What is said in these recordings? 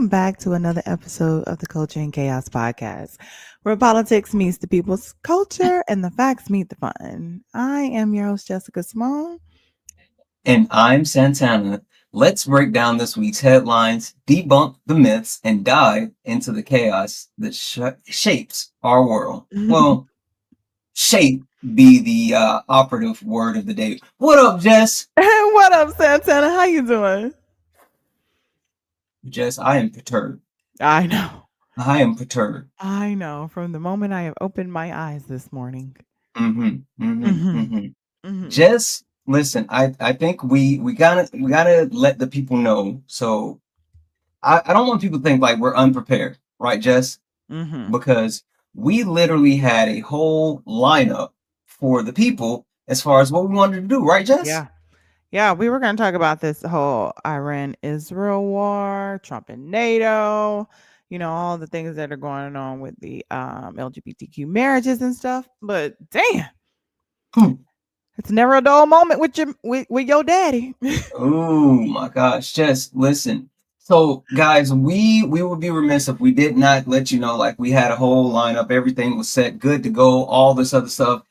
back to another episode of the Culture and Chaos podcast, where politics meets the people's culture and the facts meet the fun. I am your host, Jessica Cymone. And I'm Santana. Let's break down this week's headlines, debunk the myths, and dive into the chaos that shapes our world. Well, shape be the operative word of the day. What up, Jess? What up, Santana? How you doing? Jess, I am perturbed. I know. I am perturbed. I know. From the moment I have opened my eyes this morning. Jess, listen, I think we gotta let the people know. So I don't want people to think like we're unprepared, right, Jess? Because we literally had a whole lineup for the people as far as what we wanted to do, right, Jess? Yeah, we were going to talk about this whole Iran-Israel war, Trump and NATO, all the things that are going on with the LGBTQ marriages and stuff. But damn, it's never a dull moment with your daddy. Oh my gosh, Jess, listen. So guys, we would be remiss if we did not let you know, like we had a whole lineup, everything was set, good to go, all this other stuff.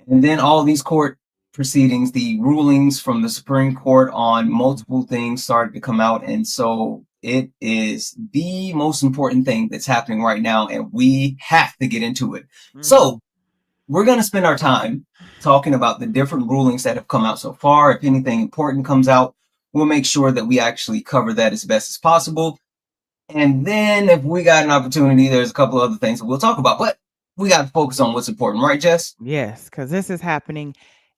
And then all these court proceedings, the rulings from the Supreme Court on multiple things started to come out. And so it is the most important thing that's happening right now, and we have to get into it. So we're going to spend our time talking about the different rulings that have come out so far. If anything important comes out, we'll make sure that we actually cover that as best as possible. And then if we got an opportunity, there's a couple other things that we'll talk about, but we got to focus on what's important, right, Jess? Yes, because this is happening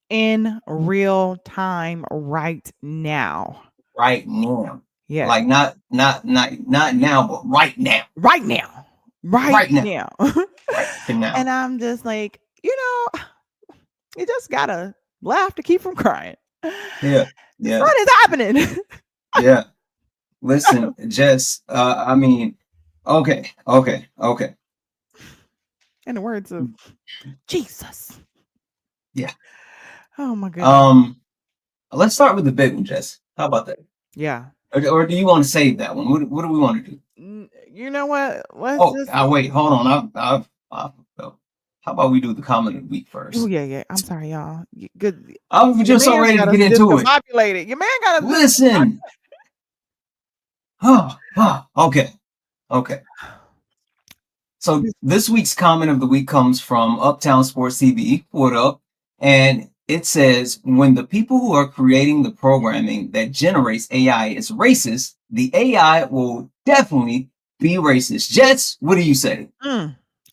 in real time right now. Right now. Yeah. Like not now, but right now. Right now. Right now. Right now. And I'm just like, you just gotta laugh to keep from crying. Yeah. The sun is happening. Yeah. Listen, Jess, I mean, okay. In the words of Jesus. Yeah. Oh my goodness. Let's start with the big one, Jess. How about that? Yeah. Or do you want to save that one? What do we want to do? You know what? Wait, hold on. How about we do the comment of the week first? Oh yeah. I'm sorry, y'all. Good. I'm just so ready to get into it. Populated. Your man gotta listen. Okay. So this week's comment of the week comes from Uptown Sports TV. What up? And it says, when the people who are creating the programming that generates AI is racist, the AI will definitely be racist. Jets, what do you say?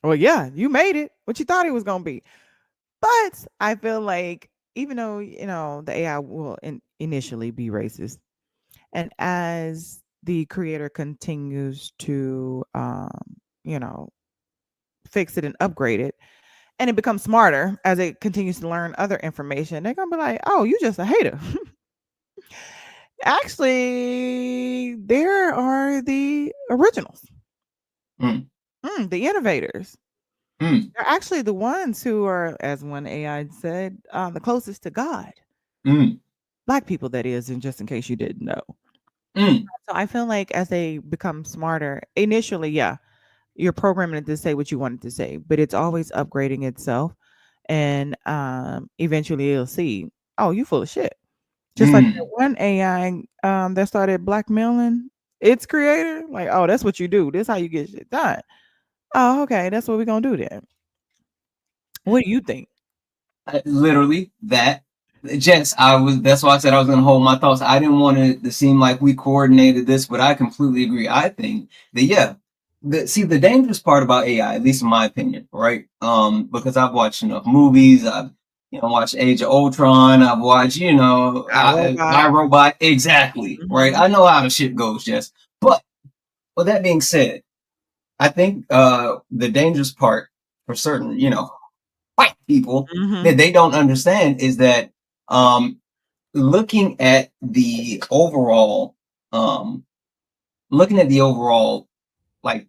Well, yeah, you made it. What you thought it was going to be. But I feel like even though, the AI will initially be racist, and as the creator continues to, fix it and upgrade it, and it becomes smarter as it continues to learn other information, they're going to be like, oh, you just a hater. Actually, there are the originals, the innovators. They're actually the ones who are, as one AI said, the closest to God. Black people, that is, and just in case you didn't know. So I feel like as they become smarter, initially, yeah, you're programming it to say what you want it to say, but it's always upgrading itself. And eventually it'll see, oh, you full of shit. Just like that one AI that started blackmailing its creator. Like, oh, that's what you do. This is how you get shit done. Oh, okay. That's what we're going to do then. What do you think? Literally that. Jess, that's why I said I was going to hold my thoughts. I didn't want it to seem like we coordinated this, but I completely agree. I think that, yeah, the dangerous part about AI, at least in my opinion, right? Because I've watched enough movies. I've, watched Age of Ultron. I've watched, iRobot. Exactly. Right. I know how the shit goes, Jess. But with that being said, I think, the dangerous part for certain, white people that they don't understand is that, looking at the overall, like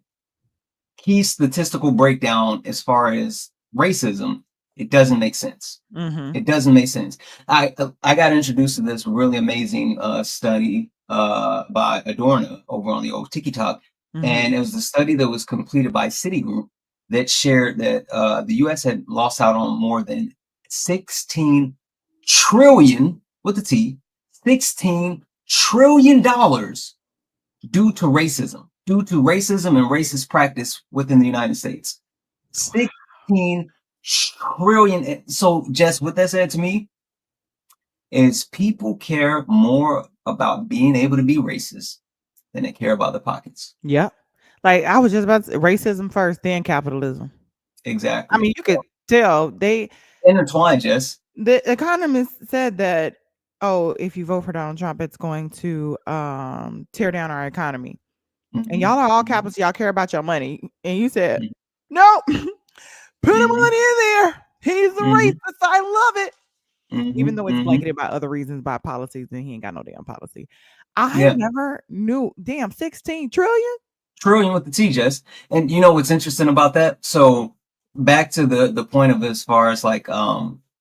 key statistical breakdown as far as racism, it doesn't make sense. It doesn't make sense. I got introduced to this really amazing study by Adorna over on the old TikTok. And it was a study that was completed by Citigroup that shared that the U.S. had lost out on more than 16 trillion with the T, $16 trillion due to racism and racist practice within the United States. 16 trillion. So, Jess, what that said to me is people care more about being able to be racist than they care about the pockets. Yep. Like I was just about to say, racism first, then capitalism. Exactly. I mean, you could tell they intertwined, Jess. The economist said that, oh, if you vote for Donald Trump, it's going to tear down our economy. And y'all are all capitalists, y'all care about your money. And you said, nope, put him on in there. He's a racist. I love it. Even though it's blanketed by other reasons, by policies, and he ain't got no damn policy. I never knew. Damn, 16 trillion? Trillion with the T, Jess. And you know what's interesting about that? So back to the point of as far as like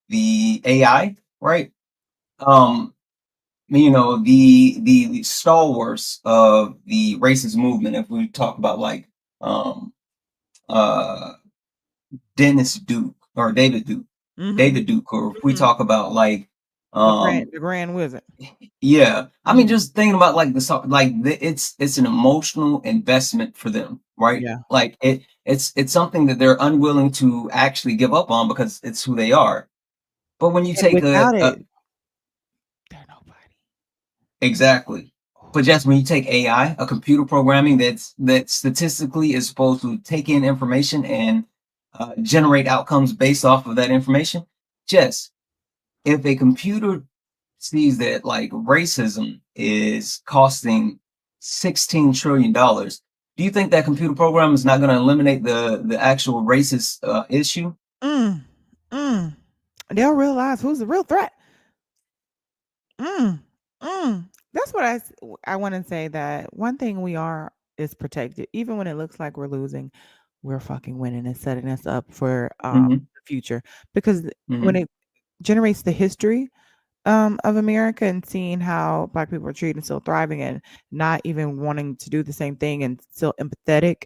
the AI, right? You know, the stalwarts of the racist movement, if we talk about like Dennis Duke or David Duke, or if we talk about like the Grand Wizard. Yeah, I mean, just thinking about like it's an emotional investment for them, right? Yeah, like it's something that they're unwilling to actually give up on because it's who they are. But when you take without it, they're nobody. Exactly. But just when you take AI, a computer programming that statistically is supposed to take in information and generate outcomes based off of that information, just if a computer sees that like racism is costing $16 trillion, do you think that computer program is not going to eliminate the actual racist issue? They'll realize who's the real threat. That's what I want to say, that one thing we are is protected. Even when it looks like we're losing, we're fucking winning and setting us up for the future. Because when it generates the history of America and seeing how Black people are treated and still thriving and not even wanting to do the same thing and still empathetic,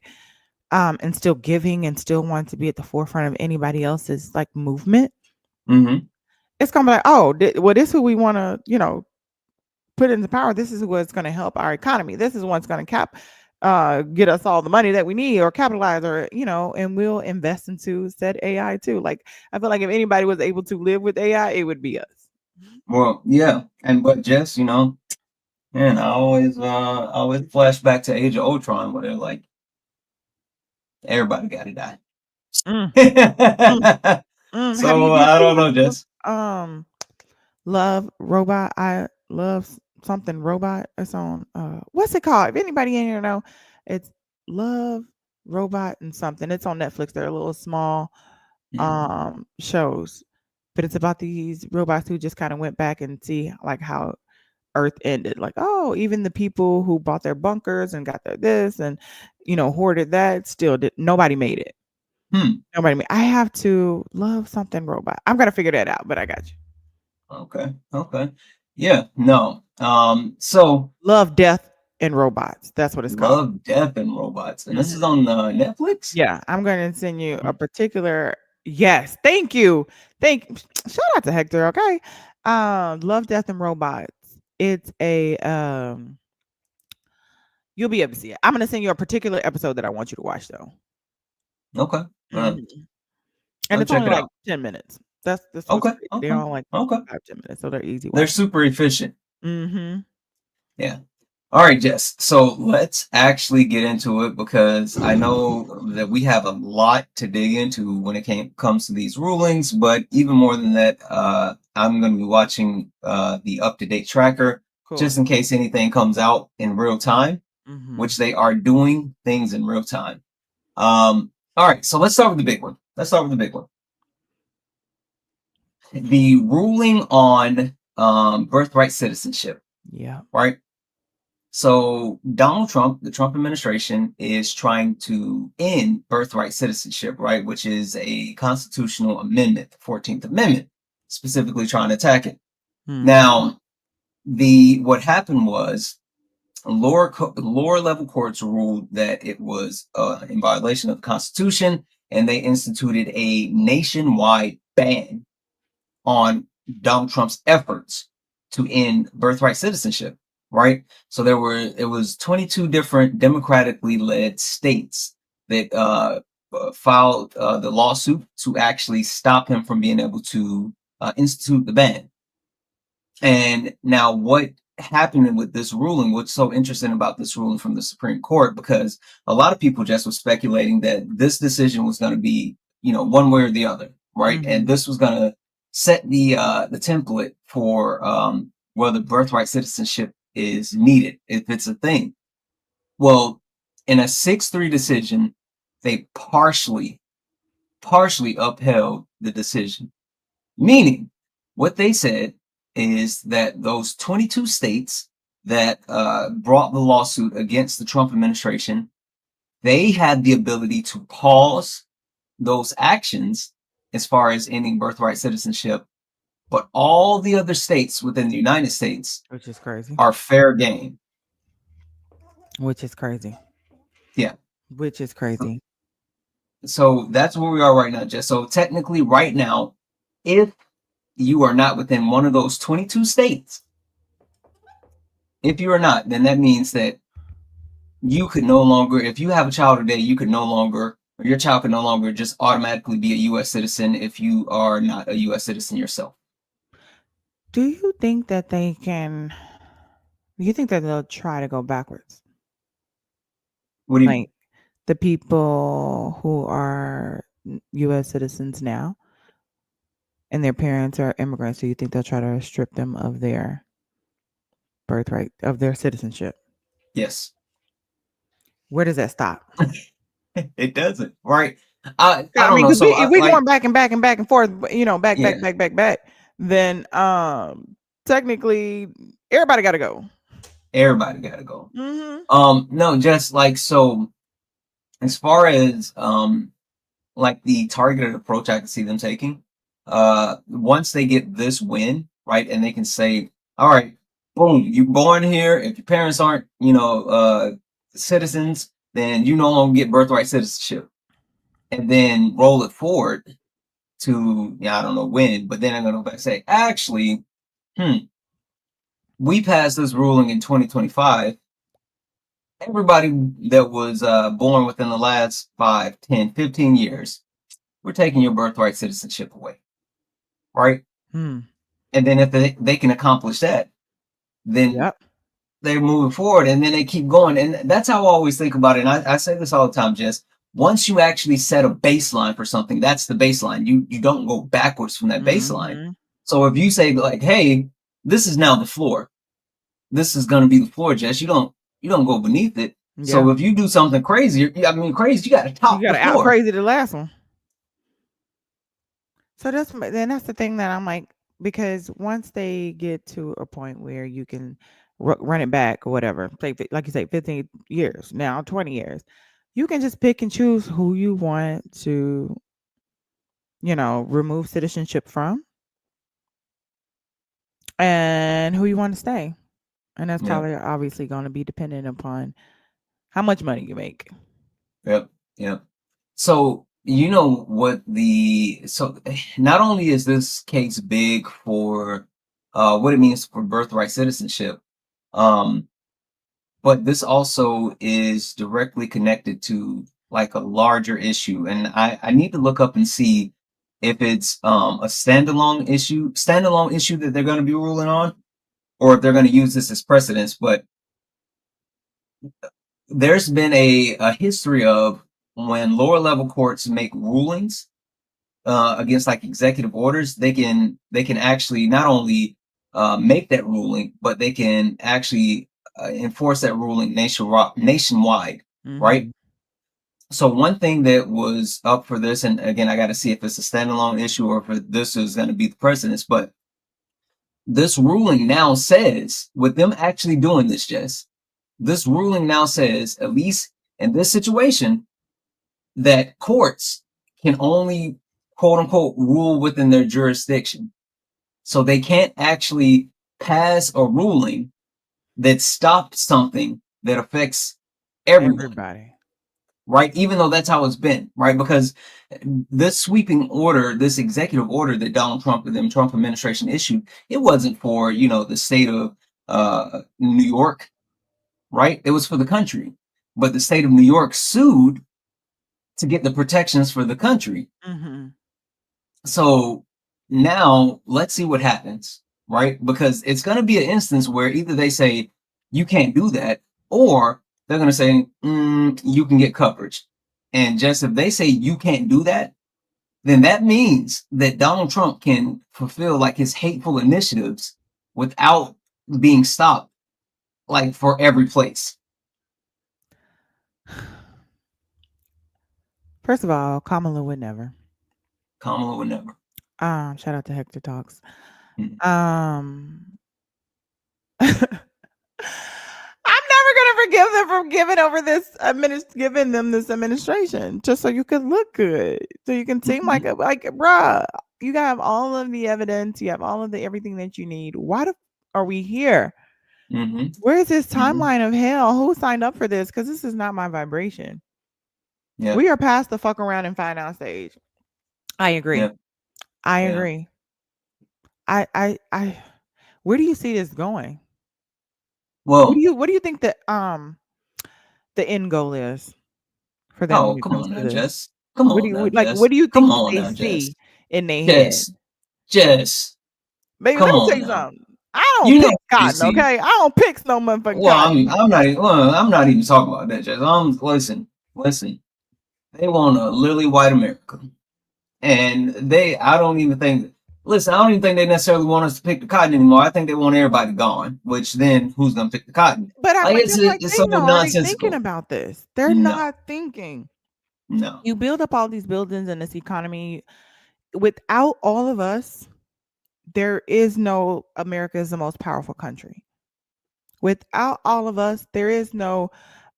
and still giving and still want to be at the forefront of anybody else's like movement, it's gonna be like, oh, well, this is who we want to, put into power. This is what's going to help our economy. This is what's going to get us all the money that we need, or capitalize, or and we'll invest into said AI too. Like I feel like if anybody was able to live with AI, it would be us. Well, yeah, but Jess, and I always flash back to Age of Ultron where they're like, everybody got to die. So I don't know, Jess. Love Robot. I love something robot. It's on what's it called? If anybody in here know, it's Love Robot and something. It's on Netflix. They're little small shows, but it's about these robots who just kind of went back and see like how Earth ended. Like, oh, even the people who bought their bunkers and got their this and hoarded that still did. Nobody made it. Nobody made. I have to love something robot. I'm gonna figure that out, but I got you. Okay. Yeah, no. So Love, Death, and Robots. That's what it's called. Love, Death, and Robots. And this is on Netflix? Yeah, I'm going to send you a particular. Yes, thank you. Shout out to Hector, okay? Love, Death, and Robots. It's a you'll be able to see it. I'm going to send you a particular episode that I want you to watch though. Okay. And it's only like 10 minutes. That's okay. They're all like 5-10 minutes, so they're easy. They're super efficient. Yeah. All right, Jess. So let's actually get into it because I know that we have a lot to dig into when it comes to these rulings. But even more than that, I'm going to be watching the up-to-date tracker just in case anything comes out in real time, which they are doing things in real time. All right, so let's start with the big one. The ruling on birthright citizenship. Yeah. Right. So Donald Trump, the Trump administration, is trying to end birthright citizenship, right, which is a constitutional amendment, the 14th Amendment, specifically trying to attack it. Now, what happened was lower level courts ruled that it was in violation of the Constitution, and they instituted a nationwide ban on Donald Trump's efforts to end birthright citizenship. Right, so it was 22 different democratically led states that filed the lawsuit to actually stop him from being able to institute the ban. And now what happened with this ruling, what's so interesting about this ruling from the Supreme Court, because a lot of people just were speculating that this decision was going to be, one way or the other, right? Mm-hmm. And this was going to set the template for whether birthright citizenship is needed, if it's a thing. Well, in a 6-3 decision, they partially upheld the decision, meaning what they said is that those 22 states that brought the lawsuit against the Trump administration, they had the ability to pause those actions as far as ending birthright citizenship, but all the other states within the United States, which is crazy, are fair game. Which is crazy. Yeah. Which is crazy. So that's where we are right now, Jess. So technically right now, if you are not within one of those 22 states, if you are not, then that means that you could no longer, if you have a child today, you could no longer, or your child could no longer just automatically be a U.S. citizen if you are not a U.S. citizen yourself. Do you think that they'll try to go backwards? What do you mean? The people who are U.S. citizens now and their parents are immigrants, do you think they'll try to strip them of their birthright, of their citizenship? Yes. Where does that stop? It doesn't, right? I don't know. So if we're going back and back and back and forth, back, then technically everybody got to go. Everybody got to go. Mm-hmm. No, just like, so as far as like the targeted approach I can see them taking, once they get this win, right, and they can say, all right, boom, you're born here. If your parents aren't, citizens, then you no longer get birthright citizenship. And then roll it forward to, I don't know when, but then I'm going to go back and say, actually, we passed this ruling in 2025. Everybody that was born within the last 5, 10, 15 years, we're taking your birthright citizenship away. Right? And then if they can accomplish that, then they're moving forward, and then they keep going. And that's how I always think about it. And I say this all the time, Jess. Once you actually set a baseline for something, that's the baseline. You don't go backwards from that baseline. So if you say like, hey, this is now the floor. This is going to be the floor, Jess. You don't go beneath it. Yeah. So if you do something crazy, you got to top the floor. Out crazy the last one. So that's the thing that I'm like, because once they get to a point where you can run it back or whatever, like you say, 15 years, now 20 years, you can just pick and choose who you want to, remove citizenship from and who you want to stay. And that's probably obviously going to be dependent upon how much money you make. Yep. So, so not only is this case big for what it means for birthright citizenship, but this also is directly connected to like a larger issue. And I need to look up and see if it's a standalone issue that they're going to be ruling on, or if they're going to use this as precedence. But there's been a history of when lower level courts make rulings against like executive orders, they can actually not only make that ruling, but they can actually enforce that ruling nationwide, right? So one thing that was up for this, and again, I got to see if it's a standalone issue or if this is going to be the precedence, but this ruling now says, with them actually doing this, Jess, this ruling now says, at least in this situation, that courts can only, quote unquote, rule within their jurisdiction. So they can't actually pass a ruling that stopped something that affects everyone, Everybody. right? Even though that's how it's been, right? Because this sweeping order, this executive order that Donald Trump and the Trump administration issued, it wasn't for, the state of New York, right? It was for the country. But the state of New York sued to get the protections for the country. Mm-hmm. So now let's see what happens, right? Because it's going to be an instance where either they say you can't do that, or they're going to say you can get coverage. And just if they say you can't do that, then that means that Donald Trump can fulfill like his hateful initiatives without being stopped, like for every place. First of all, Kamala would never. Kamala would never. Shout out to Hector Talks. Mm. I'm never gonna forgive them for giving them this administration just so you can look good, so you can seem like bruh. You have all of the evidence, you have all of the everything that you need. Why are we here? Mm-hmm. Where is this timeline of hell? Who signed up for this? Because this is not my vibration. Yeah. We are past the fuck around and find out stage. I agree. Yeah. I agree. I where do you see this going? Well, What do you think that the end goal is for them when it come comes on to now, this? Jess. Come on now, Jess. What do you Come think that on they now, Jess. see in their head? Jess. Baby, Come let me tell on you now. something. I don't You know pick what you cotton, see. okay? I don't pick no motherfucking Well, cotton. I'm not even talking about that, Jess. Listen. They want a lily white America, and I don't even think. Listen, I don't even think they necessarily want us to pick the cotton anymore. I think they want everybody gone. Which then, who's gonna pick the cotton? But Like my thing is like, it's they so know. Are they thinking nonsensical. about this? They're No, not thinking. no. You build up all these buildings in this economy. Without all of us, there is no America is the most powerful country. Without all of us, there is no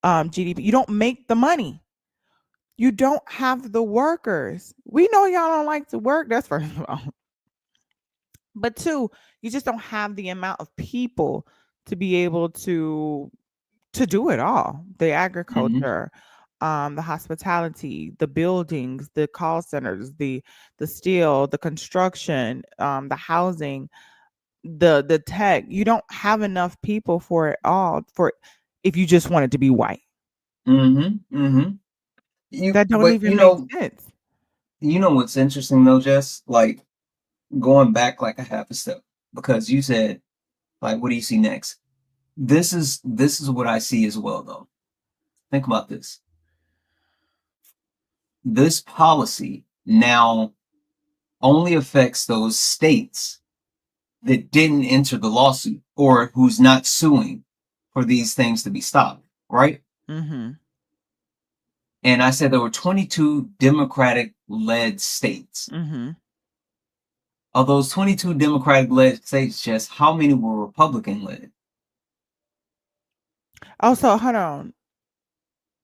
GDP. You don't make the money. You don't have the workers. We know y'all don't like to work. That's first of all. But two, you just don't have the amount of people to be able to do it all. The agriculture, the hospitality, the buildings, the call centers, the steel, the construction, the housing, the tech. You don't have enough people for it all for if you just want it to be white. That don't But even make sense. you know what's interesting though, Jess? Like going back like a half a step, because you said, like, what do you see next? This is what I see as well, though. Think about this. This policy now only affects those states that didn't enter the lawsuit or who's not suing for these things to be stopped, right? Mm-hmm. And I said there were 22 Democratic led states. Mm-hmm. Of those 22 Democratic led states, just how many were Republican led? Oh, so hold on.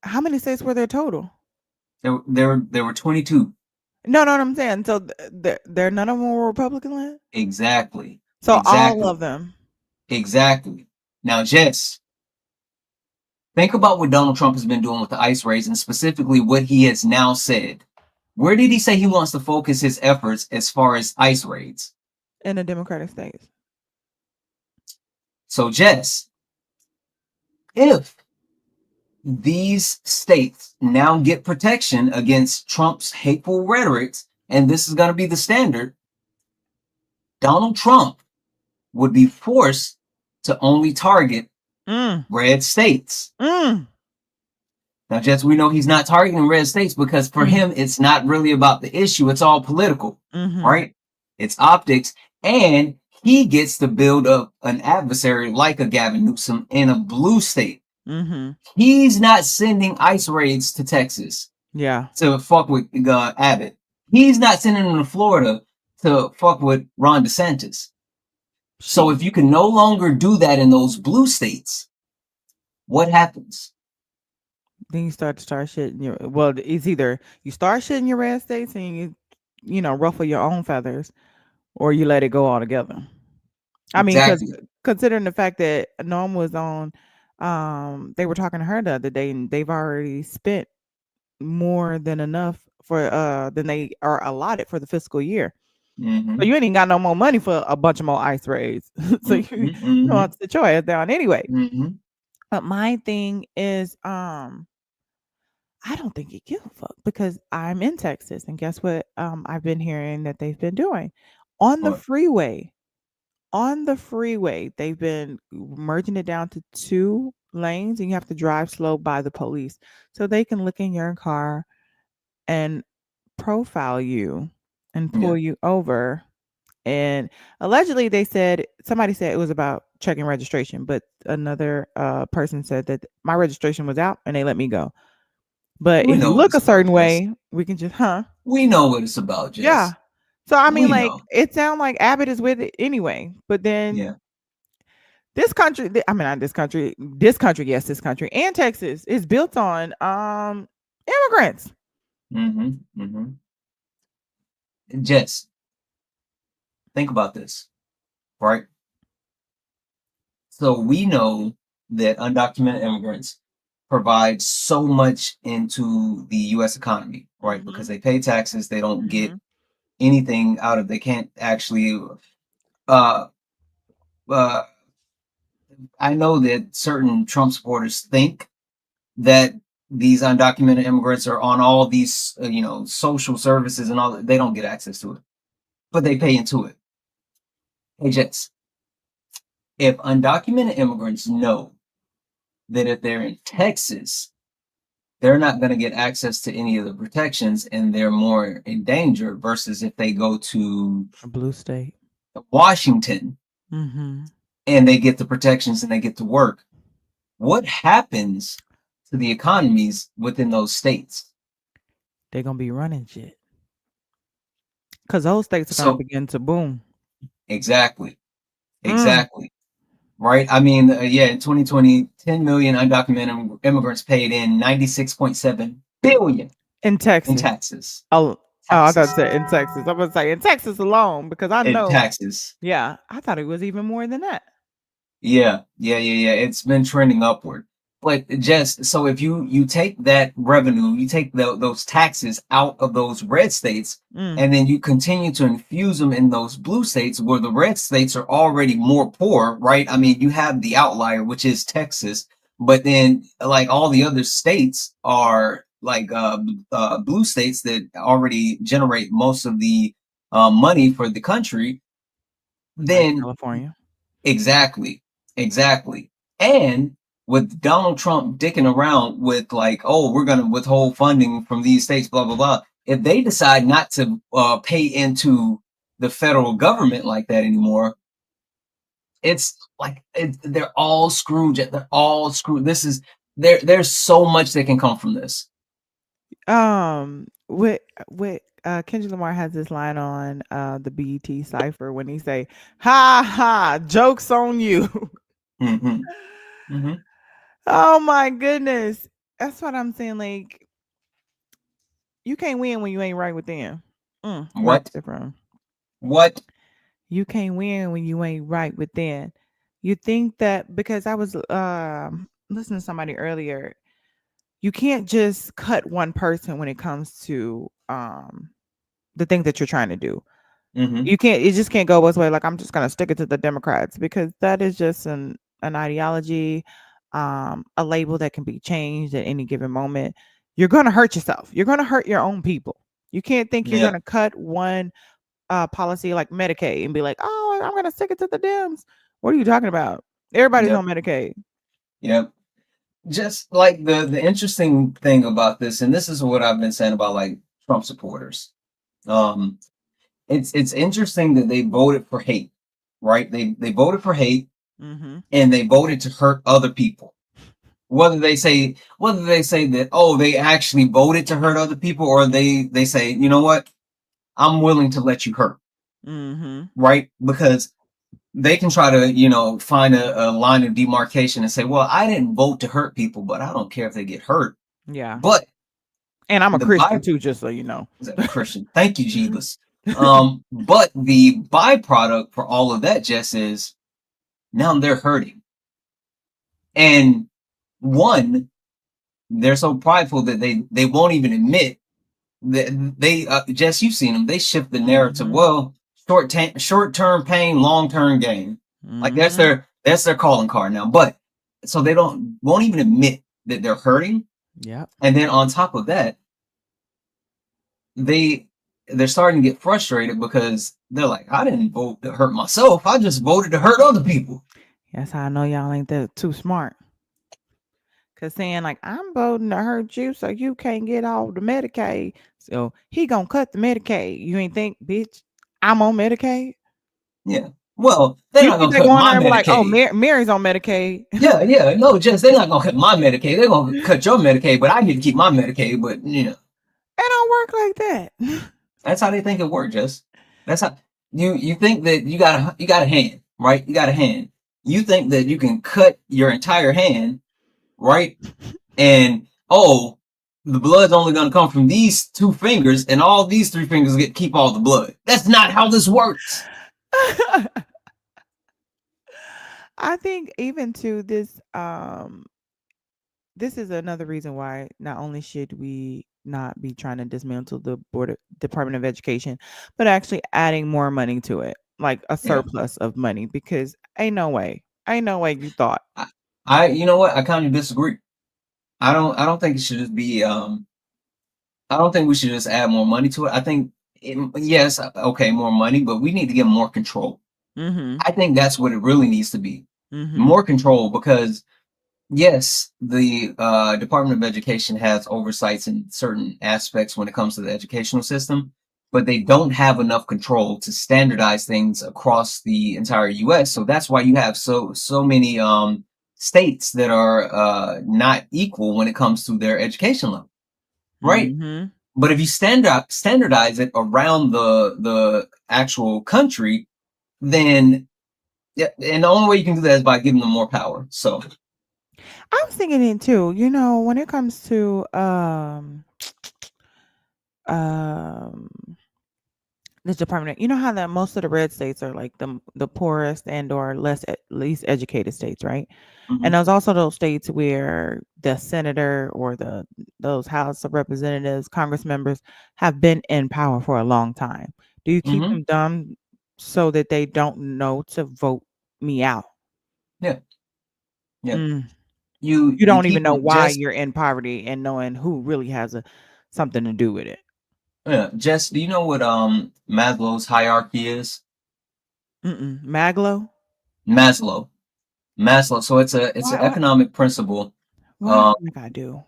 How many states were there total? There were 22. No, I'm saying. So there none of them were Republican led? Exactly. So all of them. Exactly. Now, Jess, think about what Donald Trump has been doing with the ICE raids and specifically what he has now said. Where did he say he wants to focus his efforts as far as ICE raids? In the Democratic states. So, Jess, if these states now get protection against Trump's hateful rhetoric, and this is going to be the standard, Donald Trump would be forced to only target red states. Now, Jess, we know he's not targeting red states because for him, it's not really about the issue. It's all political, right? It's optics. And he gets to build up an adversary like a Gavin Newsom in a blue state. He's not sending ICE raids to Texas to fuck with Abbott. He's not sending them to Florida to fuck with Ron DeSantis. So if you can no longer do that in those blue states, what happens? Then you start shitting your it's either you start shitting your red states and you ruffle your own feathers, or you let it go altogether. I mean, because Exactly. considering the fact that Norm was on, they were talking to her the other day, and they've already spent more than enough for than they are allotted for the fiscal year. So Mm-hmm. you ain't even got no more money for a bunch of more ice raids. So you don't Mm-hmm. have to sit your ass down anyway. Mm-hmm. But my thing is, I don't think it gives a fuck because I'm in Texas, and guess what? I've been hearing that they've been doing on the What? freeway. On the freeway, they've been merging it down to 2 lanes, and you have to drive slow by the police so they can look in your car and profile you and Yeah. pull you over. And allegedly, somebody said it was about checking registration, but another person said that my registration was out and they let me go. But We if you know what look it's a about, certain Jess. way, we can just, huh? We know what it's about, Yeah. Jess. So I mean, We like, know. it sounds like Abbott is with it anyway. But then Yeah. this country, I mean, not this country, yes, this country and Texas is built on immigrants. Mm-hmm. Mm-hmm. Jess, think about this, right? So we know that undocumented immigrants provide so much into the U.S. economy, right? Because Mhm. they pay taxes, they don't get Mhm. anything out of. They can't actually. Uh, uh, I know that certain Trump supporters think that these undocumented immigrants are on all these, social services and all that. They don't get access to it, but they pay into it. Hey, Jess, if undocumented immigrants know that if they're in Texas, they're not going to get access to any of the protections and they're more in danger versus if they go to A blue state. Washington Mhm. and they get the protections and they get to work. What happens to the economies within those states? They're gonna be running shit because those states are gonna So, begin to boom. exactly, Mm. exactly. Right? I mean, yeah, in 2020, 10 million undocumented immigrants paid in 96.7 billion In in Texas. taxes. Oh, I thought Taxes. you said in Texas. I'm gonna say in Texas alone because I In know. taxes. Yeah, I thought it was even more than that. Yeah, yeah, yeah, yeah. It's been trending upward. But just so if you take that revenue, you take those taxes out of those red states, Mm. and then you continue to infuse them in those blue states where the red states are already more poor, right? I mean, you have the outlier, which is Texas, but then like all the other states are like blue states that already generate most of the money for the country. Like Then California. exactly. Exactly. And with Donald Trump dicking around with like, oh, we're going to withhold funding from these states, blah, blah, blah. If they decide not to pay into the federal government like that anymore, it's like they're all screwed. They're all screwed. There's so much that can come from this. With Kendrick Lamar has this line on the BET cipher when he say, "Ha ha, jokes on you." Mm-hmm. Mm-hmm. Oh my goodness, that's what I'm saying. Like, you can't win when you ain't right within. Where I What? get that from? What? You can't win when you ain't right within. You think that because I was listening to somebody earlier, you can't just cut one person when it comes to the thing that you're trying to do. Mm-hmm. You can't. It just can't go both way. Like, I'm just gonna stick it to the Democrats because that is just an ideology, a label that can be changed at any given moment. You're gonna hurt yourself. You're gonna hurt your own people. You can't think you're Yeah. gonna cut one policy like Medicaid and be like, oh, I'm gonna stick it to the Dems. What are you talking about? Everybody's Yep. on Medicaid. Yep. Just like the interesting thing about this, and this is what I've been saying about like Trump supporters. Um, it's interesting that they voted for hate, right? They voted for hate Mm-hmm. and they voted to hurt other people. Whether they say that, oh, they actually voted to hurt other people, or they say, you know what, I'm willing to let you hurt, Mm-hmm. right? Because they can try to, find a line of demarcation and say, well, I didn't vote to hurt people, but I don't care if they get hurt. Yeah. But And I'm a the Christian Bible too, just so you know. is a Christian. Thank you, Jeebus. But the byproduct for all of that, Jess, is now they're hurting. And one, they're so prideful that they won't even admit that they Jess, you've seen them. They shift the narrative. Mhm. Well, short term pain, long term gain. Like Mhm. that's their calling card now. But so they won't even admit that they're hurting. Yep. And then on top of that, they they're starting to get frustrated because they're like, I didn't vote to hurt myself. I just voted to hurt other people. That's how I know y'all ain't that too smart. Cause saying like I'm voting to hurt you so you can't get all the Medicaid. So he gonna cut the Medicaid. You ain't think, bitch, I'm on Medicaid? Yeah. Well, they're You not think gonna they cut go on my there and be like, oh, Medicaid. Mary's on Medicaid? Yeah, yeah. No, just they're not gonna cut my Medicaid. They're gonna cut your Medicaid, but I need to keep my Medicaid. But It don't work like that. that's how they think it works, Just. That's how you think that you got a hand, right? You got a hand. You think that you can cut your entire hand, right? And oh, the blood's only gonna come from these two fingers, and all these three fingers keep all the blood. That's not how this works. I think even to this is another reason why not only should we not be trying to dismantle the Department of Education, but actually adding more money to it, like a Yeah. surplus of money, because ain't no way you thought. You know what? I kind of disagree. I don't think it should just be I don't think we should just add more money to it. I think yes, okay, more money, but we need to get more control. Mhm. I think that's what it really needs to be. Mhm. More control because yes, the Department of Education has oversights in certain aspects when it comes to the educational system, but they don't have enough control to standardize things across the entire US. So that's why you have so many states that are not equal when it comes to their education level, right? Mhm. But if you standardize it around the actual country, then yeah, and the only way you can do that is by giving them more power. So I was thinking it too. You know, when it comes to um this department, you know how that most of the red states are like the poorest and or least educated states, right? And mhm, there's also those states where the senator or those House of Representatives, Congress members have been in power for a long time. Do you keep mhm, them dumb so that they don't know to vote me out? yeah, yeah. Mm. You You don't keep even know them why just you're in poverty and knowing who really has something to do with it. yeah, just do you know what Maslow's hierarchy is? Maglo? Maslow. Maslow. So it's an Why? economic principle. Why I Um feel like I do?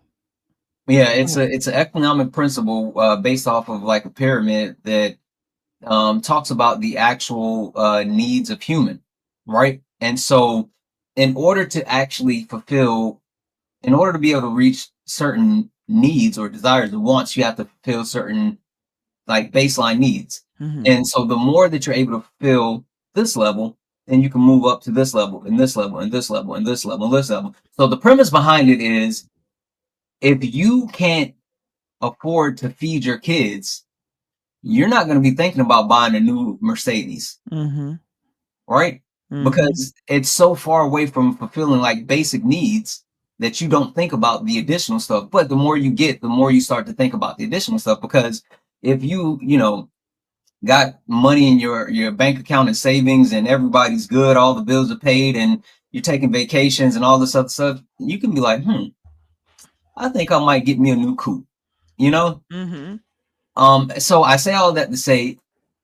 yeah, Go ahead. it's an economic principle based off of like a pyramid that talks about the actual needs of human, right? And so in order to actually fulfill in order to be able to reach certain needs or desires and wants, you have to fulfill certain like baseline needs. Mhm. And so the more that you're able to fulfill this level, then you can move up to this level and this level and this level and this level and this level. So the premise behind it is if you can't afford to feed your kids, you're not going to be thinking about buying a new Mercedes, Mhm. right? Mhm. Because it's so far away from fulfilling like basic needs that you don't think about the additional stuff. But the more you get, the more you start to think about the additional stuff. Because if you got money in your bank account and savings and everybody's good, all the bills are paid and you're taking vacations and all this other stuff, you can be like, I think I might get me a new coupe, you know? Mhm. So I say all that to say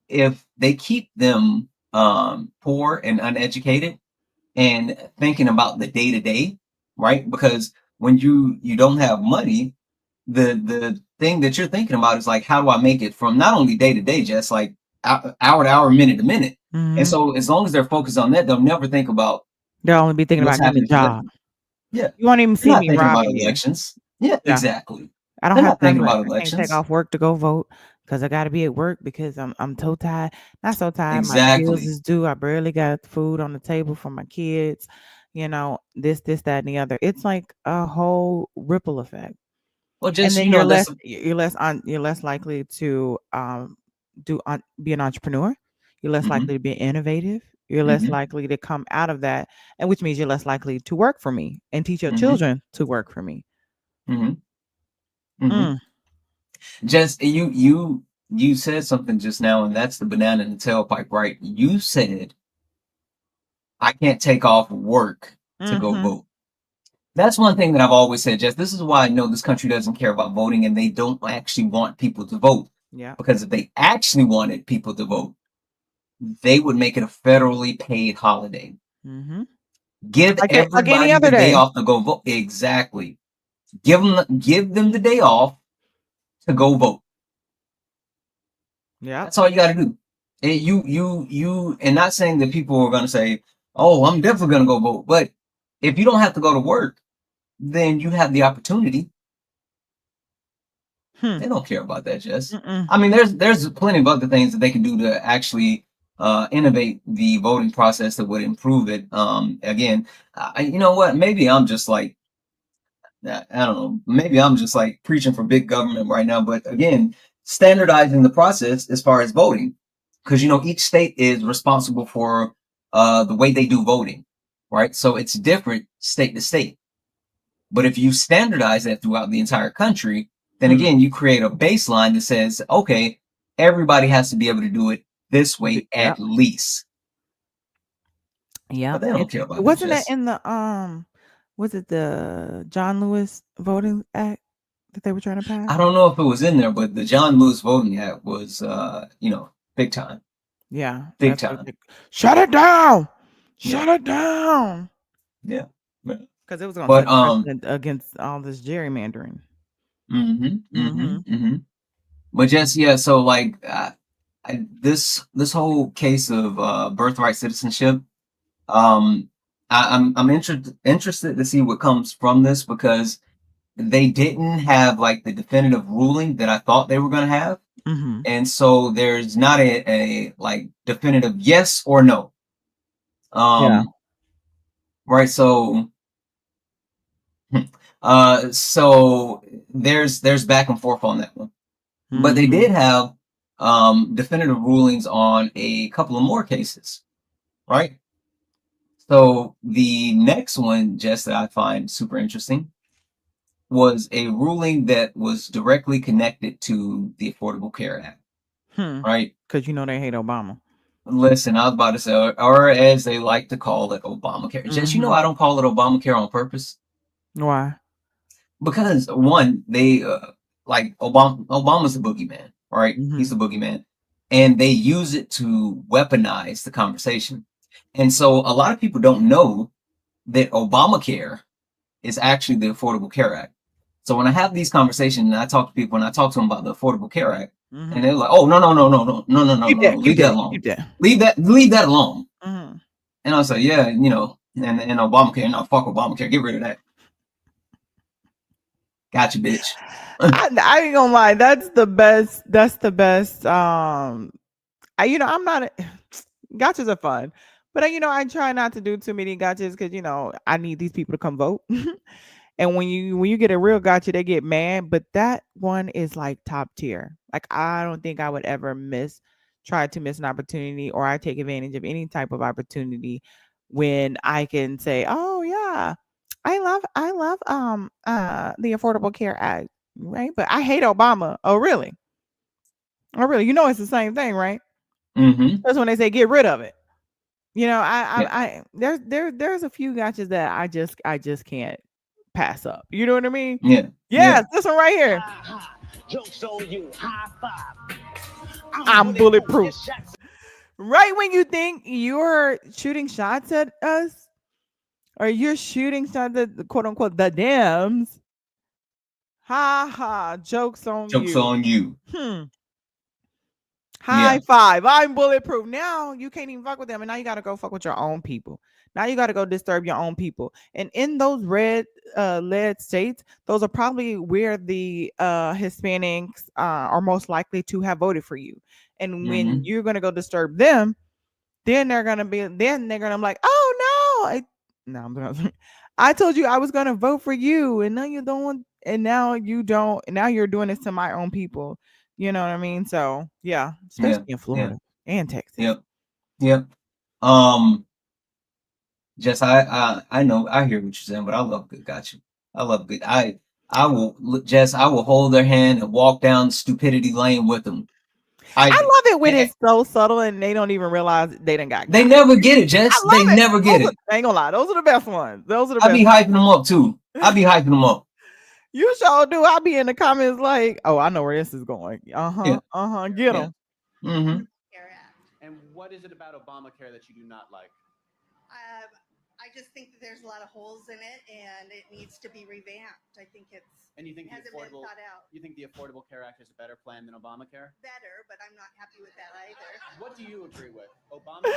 if they keep them poor and uneducated and thinking about the day to day, right? Because when you don't have money, the thing that you're thinking about is like, how do I make it from not only day to day, just like hour to hour, minute to minute. And Mhm. so as long as they're focused on that, they'll never think about They'll only be thinking what's about getting a happening job. politically. Yeah, You won't even they're see not me thinking about robbing you. elections. Yeah, Yeah. exactly. I don't They're have not time thinking for that. about I can't take elections. off work to go vote because I got to be at work because I'm so tired. Not so tired. My bills Exactly. is due. I barely got food on the table for my kids. You know, this, that, and the other. It's like a whole ripple effect. Well, And just then that's you're less likely to be an entrepreneur. You're less Mm-hmm. likely to be innovative. You're less Mm-hmm. likely to come out of that, and which means you're less likely to work for me and teach your Mm-hmm. children to work for me. Mm-hmm. Mm-hmm. Mm, Just you said something just now, and that's the banana in the tailpipe, right? You said I can't take off work to go mm-hmm. vote. That's one thing that I've always said, Jess. This is why I know this country doesn't care about voting and they don't actually want people to vote. Yeah. Because if they actually wanted people to vote, they would make it a federally paid holiday. Mm-hmm. Give Like any everybody other the day day. off to go vote. Exactly. Give them the day off to go vote. Yeah. That's all you got to do. And and not saying that people are going to say, "Oh, I'm definitely going to go vote," but if you don't have to go to work, then you have the opportunity. Hmm. They don't care about that, Jess. Mm-mm. I mean, there's plenty of other things that they can do to actually innovate the voting process that would improve it. Again, you know what? Maybe I'm just like I don't know. Maybe I'm just like preaching for big government right now. But again, standardizing the process as far as voting, because each state is responsible for the way they do voting, right? So it's different state to state. But if you standardize that throughout the entire country, then Hmm. again, you create a baseline that says, okay, everybody has to be able to do it this way Yeah. at least. Yeah. But they don't And care about that, wasn't that Jess. in the was it the John Lewis Voting Act that they were trying to pass? I don't know if it was in there, but the John Lewis Voting Act was, big time, Yeah, big that's what time. shut it down. Yeah, Shut it down. yeah. Yeah. Because it was going to But set a precedent against all this gerrymandering. Mm-hmm. but just yeah. So like this whole case of birthright citizenship, um, I'm interested to see what comes from this because they didn't have like the definitive ruling that I thought they were going to have. Mm-hmm. And so there's not a like definitive yes or no. Yeah. Um, right. So there's back and forth on that one, but they Mm-hmm. did have definitive rulings on a couple of more cases, right? So the next one, Jess, that I find super interesting was a ruling that was directly connected to the Affordable Care Act, Hmm. right? Because they hate Obama. Listen, I was about to say, or as they like to call it, Obamacare. Just Mm-hmm. I don't call it Obamacare on purpose Why? because one, they like Obama's the boogeyman, right? Mm-hmm. He's the boogeyman, and they use it to weaponize the conversation. And so a lot of people don't know that Obamacare is actually the Affordable Care Act. So when I have these conversations and I talk to people and I talk to them about the Affordable Care Act, and Mm-hmm. they're like, "Oh no no no no no no no no Keep no no, that. Keep leave that that. alone, Keep that. leave that alone." Mm-hmm. And I was like, "Yeah, and Obamacare, no fuck Obamacare, get rid of that." Gotcha, bitch. I ain't gonna lie. That's the best. That's the best. I'm not. Gotchas are fun, but I try not to do too many gotchas because I need these people to come vote. And when you get a real gotcha, they get mad. But that one is like top tier. Like I don't think I would ever try to miss an opportunity, or I take advantage of any type of opportunity when I can say, "Oh yeah, I love the Affordable Care Act." Right, but I hate Obama. Oh really? Oh really? It's the same thing, right? Mm-hmm. That's when they say get rid of it. Yeah. There's a few gotchas that I just can't pass up. You know what I mean? Yeah. Yes, Yeah. this one right here. Jokes on you. High five. I'm bulletproof. Right when you think you're shooting shots at us, or you're shooting shots at the quote unquote the Dems, ha ha, jokes on Jokes you. on you. High Yeah. five. I'm bulletproof. Now you can't even fuck with them. And now you got to go fuck with your own people. Now you got to go disturb your own people. And in those red led states, those are probably where the Hispanics are most likely to have voted for you. And when Mm-hmm. you're going to go disturb them, then they're going to be like, oh no. No, I'm gonna, I told you I was going to vote for you. And now you don't. And now you don't. And now you're doing this to my own people. You know what I mean? So yeah, Yeah. especially in Yeah. Florida and Texas. Yep. Yep. Um, Just I know I hear what you're saying, but I love good got you. I love good. I will Jess, I will hold their hand and walk down stupidity lane with them. I I love it when eh, it's so subtle and they don't even realize they done got they got. never get it, Jess. I They love it. never get it. I ain't gonna lie, those are the best ones. Those are the I be best hyping them up too. I be hyping them up. You sure do. I be in the comments like, oh, I know where this is going. Yeah. Get Yeah. them. Mm-hmm. And what is it about Obamacare that you do not like? I just think that there's a lot of holes in it, and it needs to be revamped. I think And you think hasn't been thought out. You think the Affordable Care Act is a better plan than Obamacare? Better, but I'm not happy with that either. What do you agree with? Obamacare?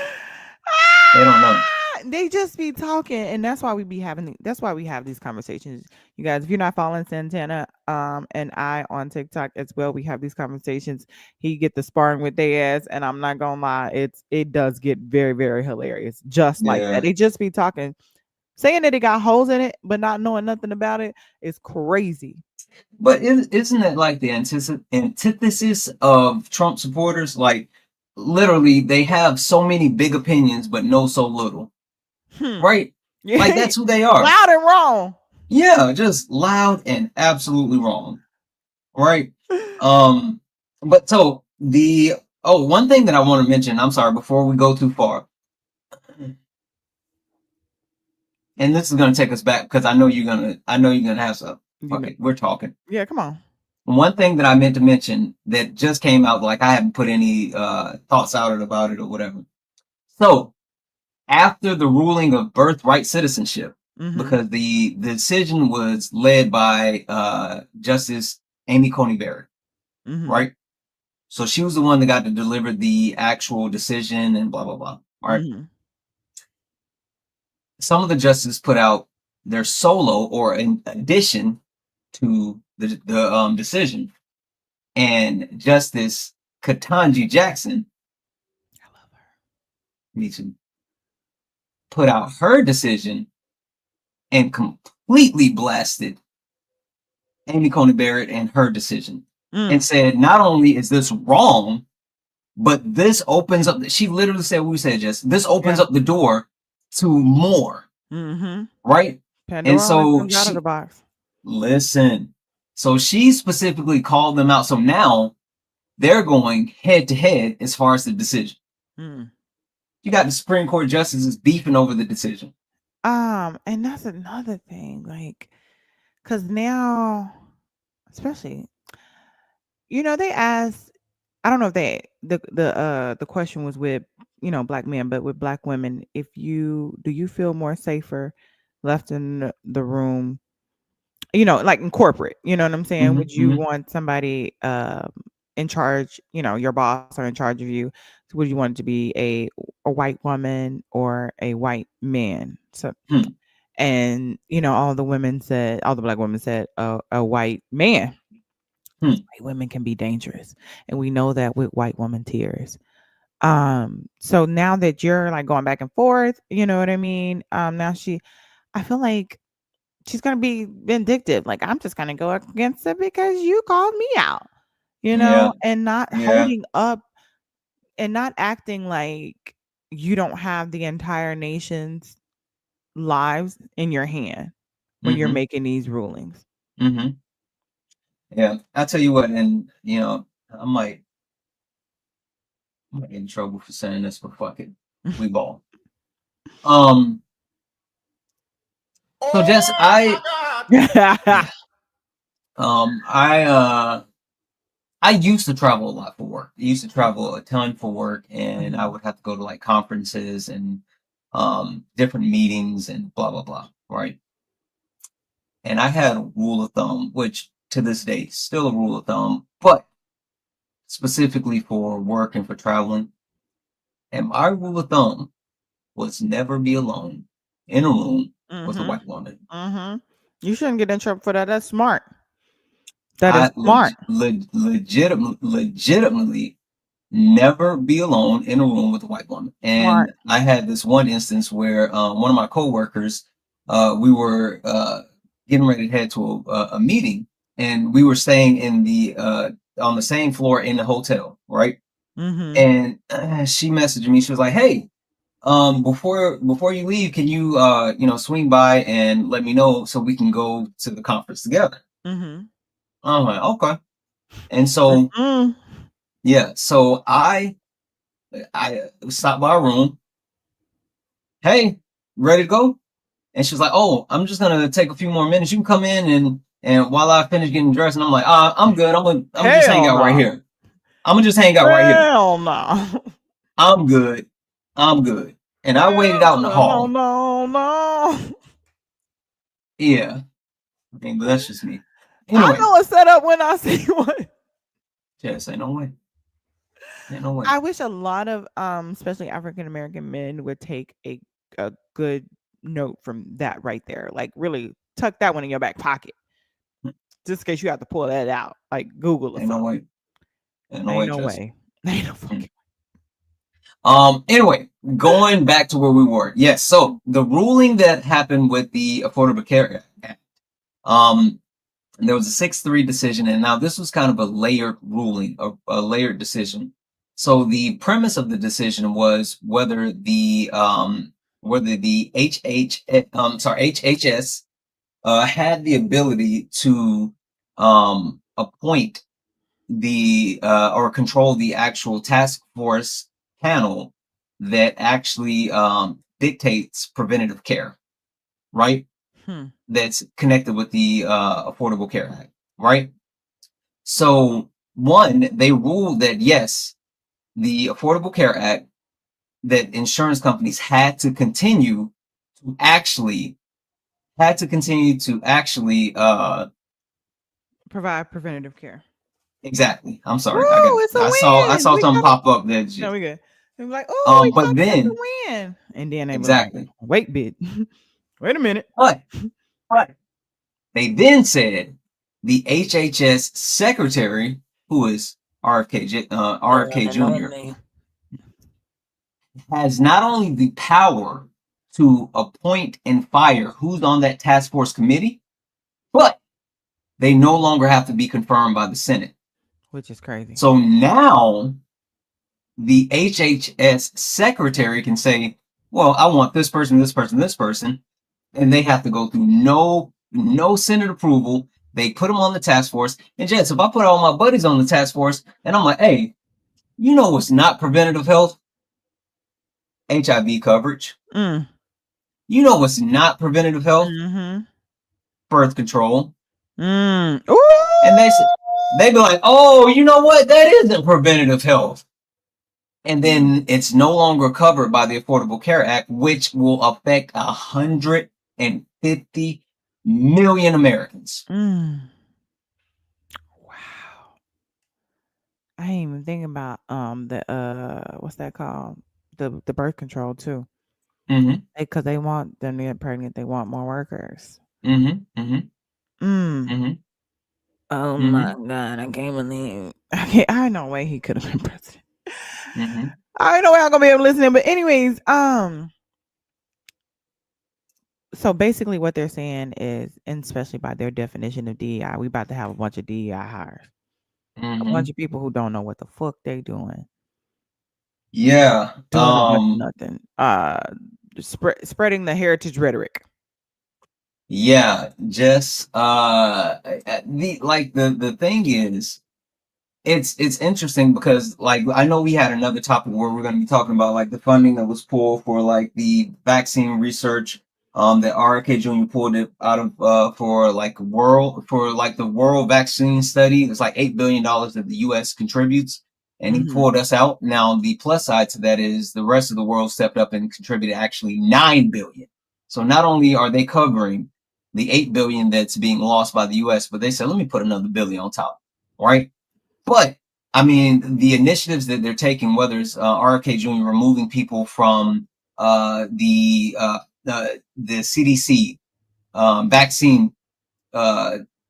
They don't know. They just be talking, and that's why we be having. That's why we have these conversations, you guys. If you're not following Santana, and I on TikTok as well, we have these conversations. He get the sparring with their ass, and I'm not gonna lie, it does get very very hilarious, just like Yeah. that. They just be talking, saying that it got holes in it, but not knowing nothing about it is crazy. But isn't that like the antithesis of Trump supporters? Like, literally, they have so many big opinions, but know so little. Right? Yeah. Like, that's who they are. Loud and wrong. Yeah, just loud and absolutely wrong. Right? But so one thing that I want to mention, I'm sorry, before we go too far. And this is gonna take us back because I know you're gonna have some. Okay, we're talking. Yeah, come on. One thing that I meant to mention that just came out, like I haven't put any thoughts out about it or whatever. So after the ruling of birthright citizenship, because the decision was led by Justice Amy Coney Barrett, right? So she was the one that got to deliver the actual decision and blah blah blah. Right. Some of the justices put out their solo or in addition to the decision, and Justice Ketanji Jackson, I love her, needs to put out her decision and completely blasted Amy Coney Barrett and her decision, and said not only is this wrong, but this opens up. She literally said, "We said just this opens up the door to more." Right? Pandora and so comes out of the box. Listen. So she specifically called them out. So now they're going head to head as far as the decision. You got the Supreme Court justices beefing over the decision. And that's another thing, like, because now, especially, they asked. I don't know if the question was with black men, but with black women, do you feel more safer left in the room? Like in corporate, you know what I'm saying? Would you want somebody in charge, your boss or in charge of you? Would you want it to be a white woman or a white man? So and all the black women said a white man. White women can be dangerous. And we know that with white woman tears. So now that you're like going back and forth, you know what I mean? Now I feel like she's gonna be vindictive. Like, I'm just gonna go against it because you called me out, and not holding up and not acting like you don't have the entire nation's lives in your hand when you're making these rulings. Yeah, I'll tell you what, and I might get in trouble for saying this, but fuck it, we ball. So Jess, I used to travel a lot for work. I used to travel a ton for work, and I would have to go to like conferences and different meetings and blah blah blah, right? And I had a rule of thumb, which to this day is still a rule of thumb, but specifically for work and for traveling. And my rule of thumb was never be alone in a room with a white woman. You shouldn't get in trouble for that. That's smart. That is smart. Legitimately never be alone in a room with a white woman. And smart. I had this one instance where one of my coworkers, we were getting ready to head to a meeting, and we were staying in the on the same floor in the hotel, right? Mm-hmm. And she messaged me. She was like, "Hey, before you leave, can you swing by and let me know so we can go to the conference together?" Mm-hmm. I'm like, "Okay." And so Mm. yeah, so I stopped by her room. "Hey, ready to go?" And she was like, "Oh, I'm just gonna take a few more minutes. You can come in and while I finish getting dressed." And I'm like, I'm good. I'm just hang Hell out right no. here. I'm gonna just hang out right here. Hell no. I'm good. I'm good." And I waited out in the No, hall. no, no. Yeah. I mean, but that's just me. I Anyway, know a setup when I see one. Jess, ain't no way. Ain't no way. I wish a lot of especially African American men would take a good note from that right there. Like really tuck that one in your back pocket. Just in case you have to pull that out. Like Google or Ain't no something. way. Ain't no Ain't way, no Jess. way. Ain't no fucking Anyway, going back to where we were. Yes, so the ruling that happened with the Affordable Care Act, there was a 6-3 decision, and now this was kind of a layered ruling, a layered decision. So the premise of the decision was whether the HHS had the ability to appoint or control the actual task force panel that actually dictates preventative care, right? That's connected with the Affordable Care Act, right? So one, they ruled that yes, the Affordable Care Act, that insurance companies had to continue to actually provide preventative care. exactly. I'm sorry. Woo, it's a I win. saw We something got pop up there. no, we good. They were like, oh, we But got that's then a win. And then they were like, exactly. wait, bit. Wait a minute. But they then said the HHS secretary, who is RFK Jr., has not only the power to appoint and fire who's on that task force committee, but they no longer have to be confirmed by the Senate. Which is crazy. So now the HHS secretary can say, well, I want this person, this person, this person, and they have to go through no Senate approval. They put them on the task force. And Jess, if I put all my buddies on the task force and I'm like, hey, you know what's not preventative health? HIV coverage. Mm. You know what's not preventative health? Mm-hmm. Birth control. Mm. And they be like, oh, you know what? That isn't preventative health. And then it's no longer covered by the Affordable Care Act, which will affect 150 million Americans. Mm. Wow. I ain't even thinking about the what's that called? The birth control too. Mm-hmm. Because they want them to get pregnant, they want more workers. Mm-hmm. Mm-hmm. Mm. Mm-hmm. Oh Mm-hmm. my god, I can't believe I know way he could have been president. Mm-hmm. I know I'm gonna be able to listen to him. But anyways, so basically what they're saying is, and especially by their definition of DEI, we about to have a bunch of DEI hires. A bunch of people who don't know what the fuck they doing. Yeah. Doing a bunch of nothing. Spreading the heritage rhetoric. Yeah, just the thing is, it's interesting because like I know we had another topic where we're going to be talking about like the funding that was pulled for like the vaccine research that RFK Jr. pulled it out of for the world vaccine study. It's like $8 billion that the US contributes, and he pulled us out. Now the plus side to that is the rest of the world stepped up and contributed actually $9 billion. So not only are they covering the $8 billion that's being lost by the US, but they said, let me put another billion on top. Right. But I mean, the initiatives that they're taking, whether it's RFK Jr. removing people from the CDC vaccine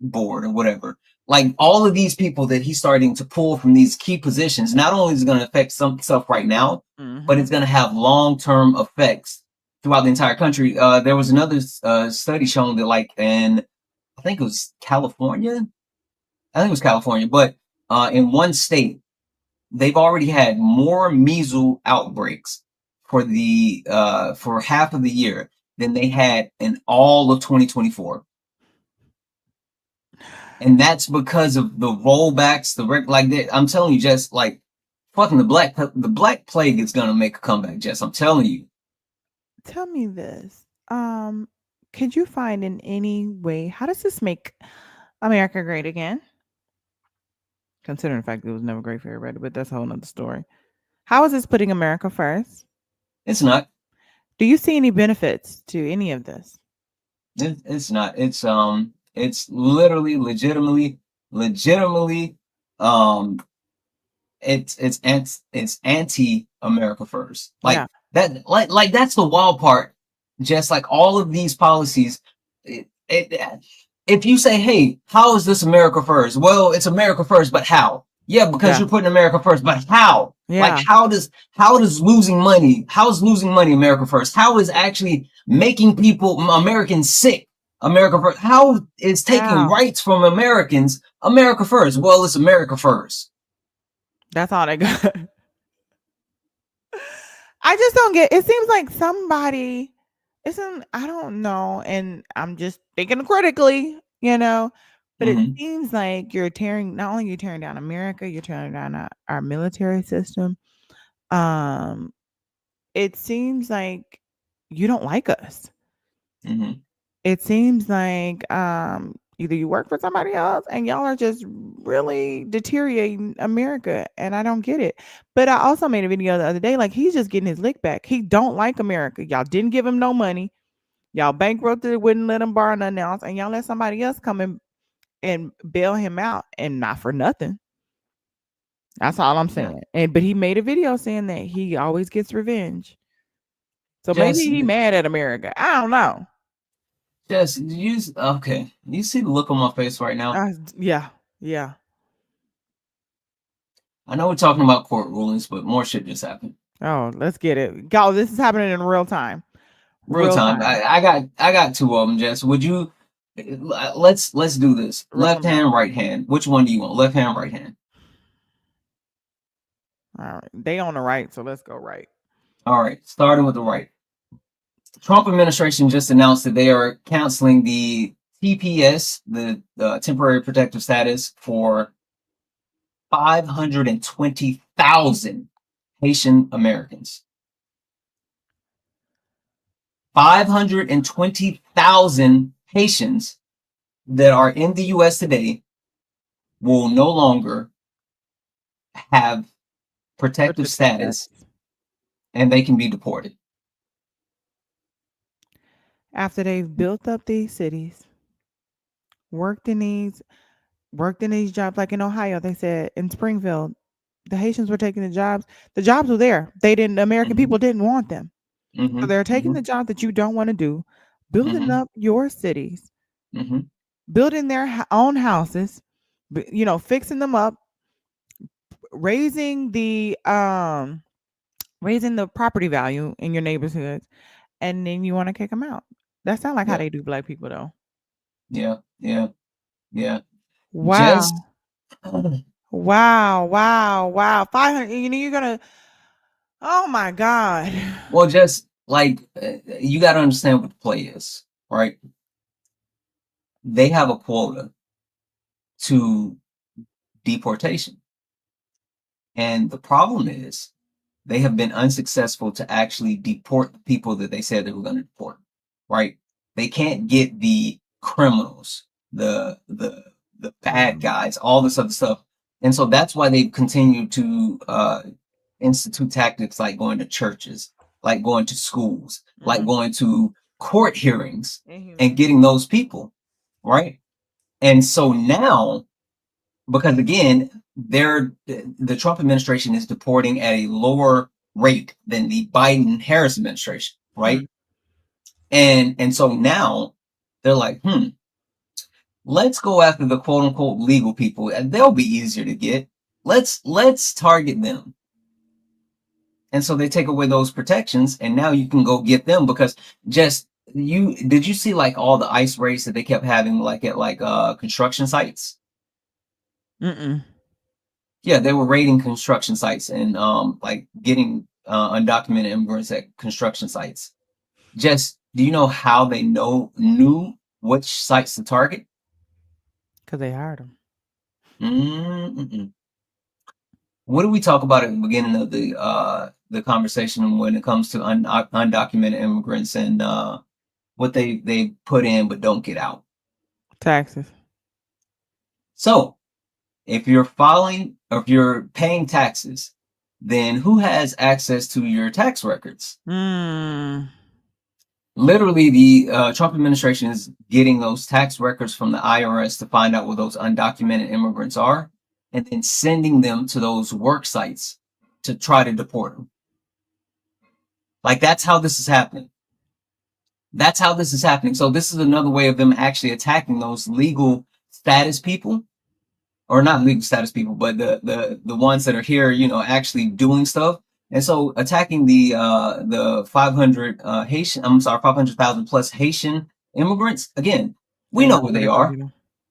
board or whatever, like all of these people that he's starting to pull from these key positions, not only is it going to affect some stuff right now, but it's going to have long-term effects throughout the entire country. There was another study showing that like in, I think it was California, but in one state, they've already had more measles outbreaks for half of the year than they had in all of 2024. And that's because of the rollbacks, I'm telling you, Jess, like fucking the black plague is gonna make a comeback, Jess. I'm telling you. Tell me this. Could you find in any way how does this make America great again? Considering the fact that it was never great for everybody, but that's a whole nother story. How is this putting America first? It's not. Do you see any benefits to any of this? It's not. It's literally, legitimately, it's anti-America first. Like Yeah. that, like that's the wild part. Just like all of these policies, if you say, "Hey, how is this America first?" Well, it's America first, but how? Yeah, because you're putting America first, but how? Yeah. Like how does losing money America first? How is actually making Americans sick America first? How is taking rights from Americans America first? Well, it's America first. That's all they got. I just don't get. It seems like somebody isn't. I don't know, and I'm just thinking critically, But it seems like you're not only you're tearing down America, you're tearing down our military system. It seems like you don't like us. It seems like either you work for somebody else and y'all are just really deteriorating America, and I don't get it. But I also made a video the other day, like he's just getting his lick back. He don't like America. Y'all didn't give him no money. Y'all bankrupted, wouldn't let him borrow nothing else, and y'all let somebody else come and bail him out, and not for nothing. That's all I'm saying. But he made a video saying that he always gets revenge. So maybe he mad at America. I don't know. Jess, okay. You see the look on my face right now? Yeah. I know we're talking about court rulings, but more shit just happened. Oh, let's get it. Go. This is happening in real time. Real time. I got two of them, Jess. Would you? Let's do this. Left hand, right hand. Which one do you want? Left hand, right hand. All right. They on the right, so let's go right. All right. Starting with the right. Trump administration just announced that they are canceling the TPS, the temporary protective status, for 520,000 Haitian Americans. 520,000 Haitians that are in the U.S. today will no longer have protective status, and they can be deported. After they've built up these cities, worked in these jobs, like in Ohio, they said in Springfield, the Haitians were taking the jobs. The jobs were there. The American people didn't want them. So they're taking the job that you don't want to do, building up your cities, building their own houses, fixing them up, raising the property value in your neighborhoods, and then you want to kick them out. That sounds like how they do black people, though. Yeah. Wow. Wow. 500. You're gonna. Oh my God. Well, just like you got to understand what the play is, right? They have a quota to deportation, and the problem is they have been unsuccessful to actually deport the people that they said they were going to deport. Right? They can't get the criminals, the bad guys, all this other stuff, and so that's why they've continued to institute tactics like going to churches, like going to schools, like going to court hearings and getting those people, right? And so now, because again, the Trump administration is deporting at a lower rate than the Biden-Harris administration, right? And so now they're like, let's go after the quote unquote legal people, and they'll be easier to get. Let's target them. And so they take away those protections, and now you can go get them because did you see like all the ICE raids that they kept having like at construction sites? Yeah, they were raiding construction sites and like getting undocumented immigrants at construction sites. Jess, do you know how they knew which sites to target? Because they hired them. Mm-mm. What did we talk about at the beginning of the conversation when it comes to undocumented immigrants and what they put in but don't get out? Taxes. So if you're filing or if you're paying taxes, then who has access to your tax records? Literally, the Trump administration is getting those tax records from the IRS to find out where those undocumented immigrants are, and then sending them to those work sites to try to deport them. Like, that's how this is happening. That's how this is happening. So this is another way of them actually attacking those legal status people, or not legal status people, but the ones that are here, actually doing stuff. And so attacking the 500,000 plus Haitian immigrants, again, we know where they are.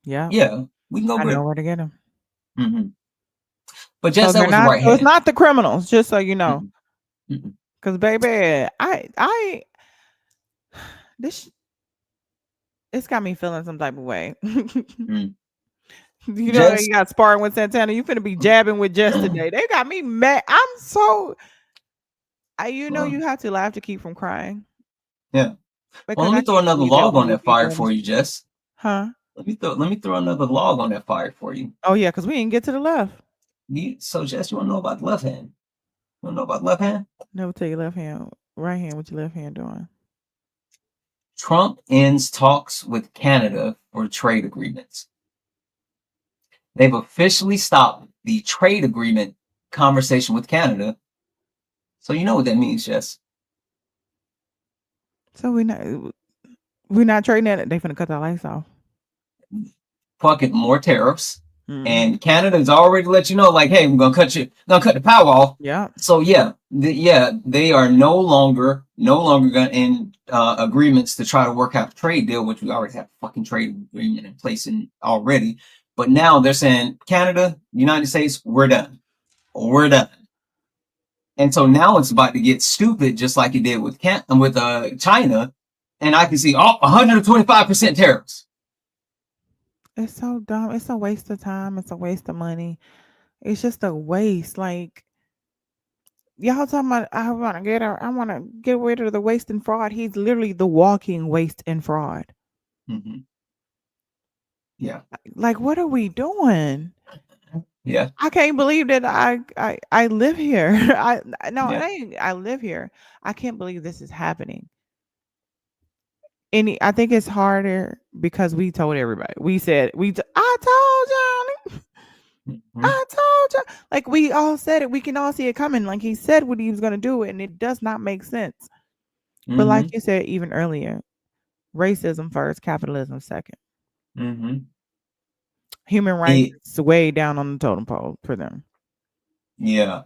Yeah. Yeah, we can go I know where to get them. Mm-hmm. But just so that was the right hand. It's not the criminals, just so you know. Because baby, it's got me feeling some type of way. You know, you got sparring with Santana. You finna be jabbing with Jess today. They got me mad. I'm so. You have to laugh to keep from crying. Yeah. Well, let me throw another log on that fire for you, Jess. Huh? Let me throw another log on that fire for you. Oh yeah, because we didn't get to the left. So Jess, you want to know about the left hand? You want to know about the left hand? Never tell your left hand, right hand. What your left hand doing? Trump ends talks with Canada for trade agreements. They've officially stopped the trade agreement conversation with Canada. So you know what that means, Jess. So we're not trading it. They finna cut our lights off. Fucking more tariffs. And Canada's already let you know, like, hey, we're gonna cut the power off. Yeah. So they are no longer gonna end agreements to try to work out a trade deal, which we already have a fucking trade agreement in place already. But now they're saying, Canada, United States, we're done. And so now it's about to get stupid, just like it did with China, and I can see 125% tariffs. It's so dumb. It's a waste of time. It's a waste of money. It's just a waste. Like, y'all talking about, I want to get rid of the waste and fraud. He's literally the walking waste and fraud. Mm-hmm. Yeah. Like, what are we doing? Yeah. I can't believe that I live here. I live here. I can't believe this is happening. I think it's harder because we told everybody. We said I told y'all. I told y'all. Like, we all said it. We can all see it coming. Like, he said what he was going to do, and it does not make sense. But like you said even earlier, racism first, capitalism second. Human rights is way down on the totem pole for them. Yeah.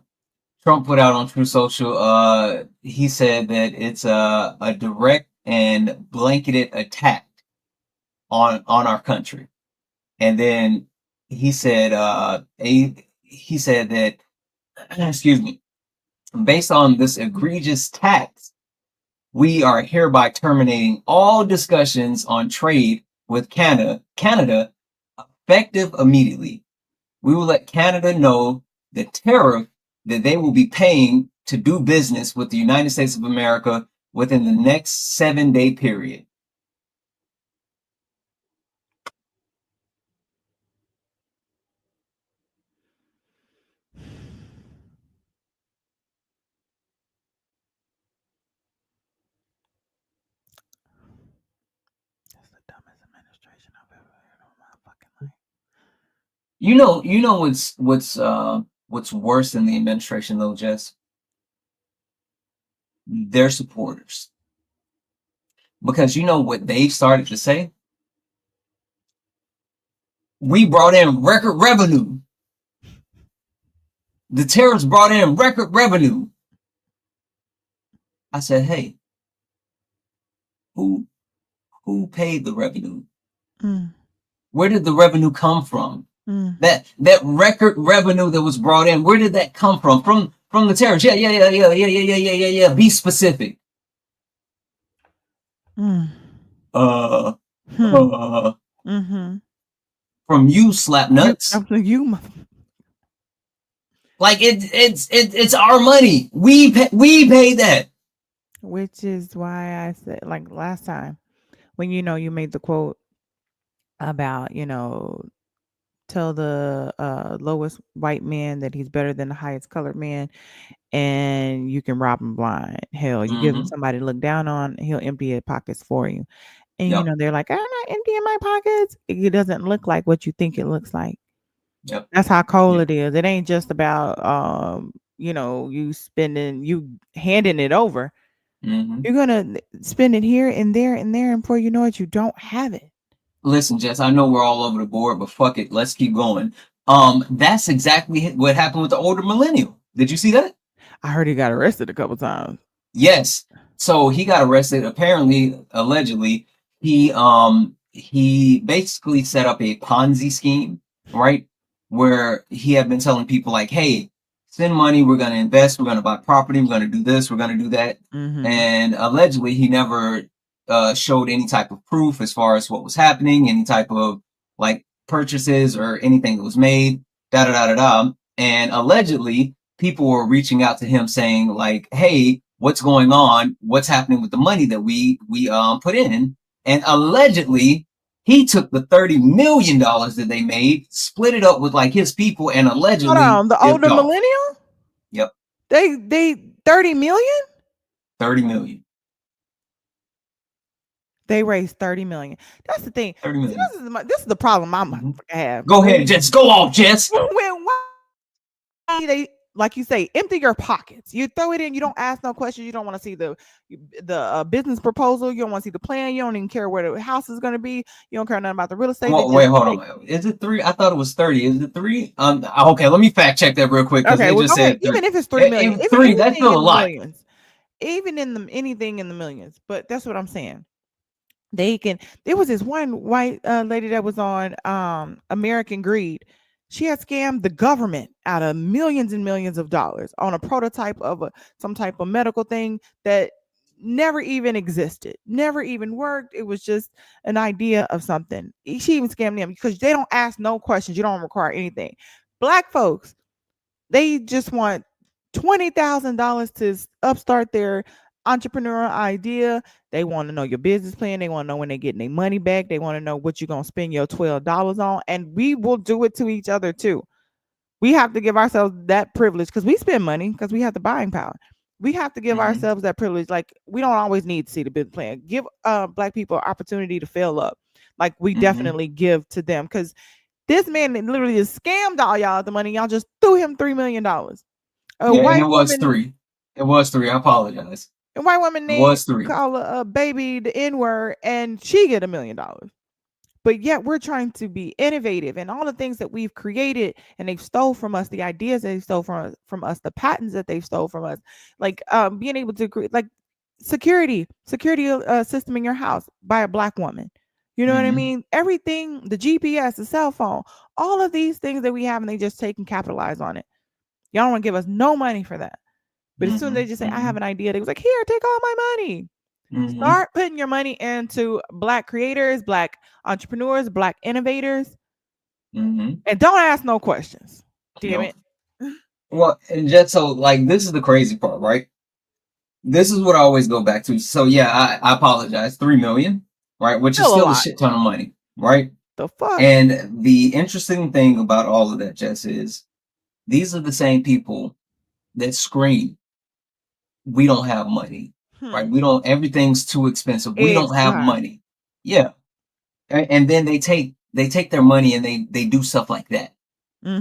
Trump put out on True Social, he said that it's a direct and blanketed attack on our country. And then he said that excuse me, based on this egregious tax, we are hereby terminating all discussions on trade with Canada effective immediately. We will let Canada know the tariff that they will be paying to do business with the United States of America within the next 7-day period. That's the dumbest administration I've ever heard of in my fucking life. You know what's worse than the administration though, Jess? Their supporters. Because you know what they've started to say? We brought in record revenue. The tariffs brought in record revenue. I said, hey, who paid the revenue? Where did the revenue come from? That record revenue that was brought in, where did that come from? From the tariffs. Yeah. Be specific. From you, slap nuts. Like it's our money. We pay that. Which is why I said, like last time, when you made the quote about tell the lowest white man that he's better than the highest colored man, and you can rob him blind. Hell, you give him somebody to look down on, he'll empty his pockets for you. And they're like, I'm not emptying my pockets. It doesn't look like what you think it looks like. Yep. That's how cold it is. It ain't just about you handing it over. You're gonna spend it here and there and there, and before you know it, you don't have it. Listen, Jess, I know we're all over the board, but fuck it, let's keep going. That's exactly what happened with the older millennial. Did you see that? I heard he got arrested a couple times. Yes. So he got arrested. Apparently, allegedly, he basically set up a Ponzi scheme, right? Where he had been telling people like, hey, send money, we're going to invest, we're going to buy property, we're going to do this, we're going to do that. And allegedly he never showed any type of proof as far as what was happening, any type of like purchases or anything that was made, And allegedly people were reaching out to him saying like, hey, what's going on? What's happening with the money that we put in? And allegedly he took the $30 million that they made, split it up with like his people, and allegedly the older millennial. Yep. They 30 million. 30 million. They raised 30 million. That's the thing. 30 million. See, this is the problem I have. Go ahead, Jess. Go on, Jess. When they, like you say, empty your pockets. You throw it in. You don't ask no questions. You don't want to see the business proposal. You don't want to see the plan. You don't even care where the house is going to be. You don't care nothing about the real estate. Wait, hold on. Is it 3? I thought it was 30. Is it 3? Okay, let me fact check that real quick. Okay, they just said even if it's 3 million, 3, that's still a lot. Millions, even in anything in the millions. But that's what I'm saying. There was this one white lady that was on American Greed. She had scammed the government out of millions and millions of dollars on a prototype of some type of medical thing that never even existed, never even worked. It was just an idea of something. She even scammed them because they don't ask no questions. You don't require anything. Black folks, they just want $20,000 to upstart their entrepreneurial idea. They want to know your business plan. They want to know when they're getting their money back. They want to know what you're going to spend your $12 on. And we will do it to each other too. We have to give ourselves that privilege because we spend money because we have the buying power. We have to give ourselves that privilege. Like, we don't always need to see the business plan. Give Black people an opportunity to fail up. Like, we definitely give to them, because this man literally just scammed all y'all the money. Y'all just threw him $3 million. It was 3. It was 3. I apologize. A white woman named call a baby the N-word, and she get $1 million. But yet we're trying to be innovative, and all the things that we've created and they've stole from us, the ideas that they stole from us, the patents that they've stole from us, like being able to create like security system in your house by a Black woman. You know what I mean? Everything, the GPS, the cell phone, all of these things that we have, and they just take and capitalize on it. Y'all don't want to give us no money for that. But as soon as they just say, I have an idea, they was like, here, take all my money. Start putting your money into Black creators, Black entrepreneurs, Black innovators, and don't ask no questions. Damn it. Well, and just so, like, this is the crazy part, right? This is what I always go back to. So yeah, I apologize. 3 million, right? Which is still a shit ton of money, right? The fuck. And the interesting thing about all of that, Jess, is these are the same people that scream, we don't have money, right? Everything's too expensive. We don't have money. Yeah. And then they take their money and they do stuff like that.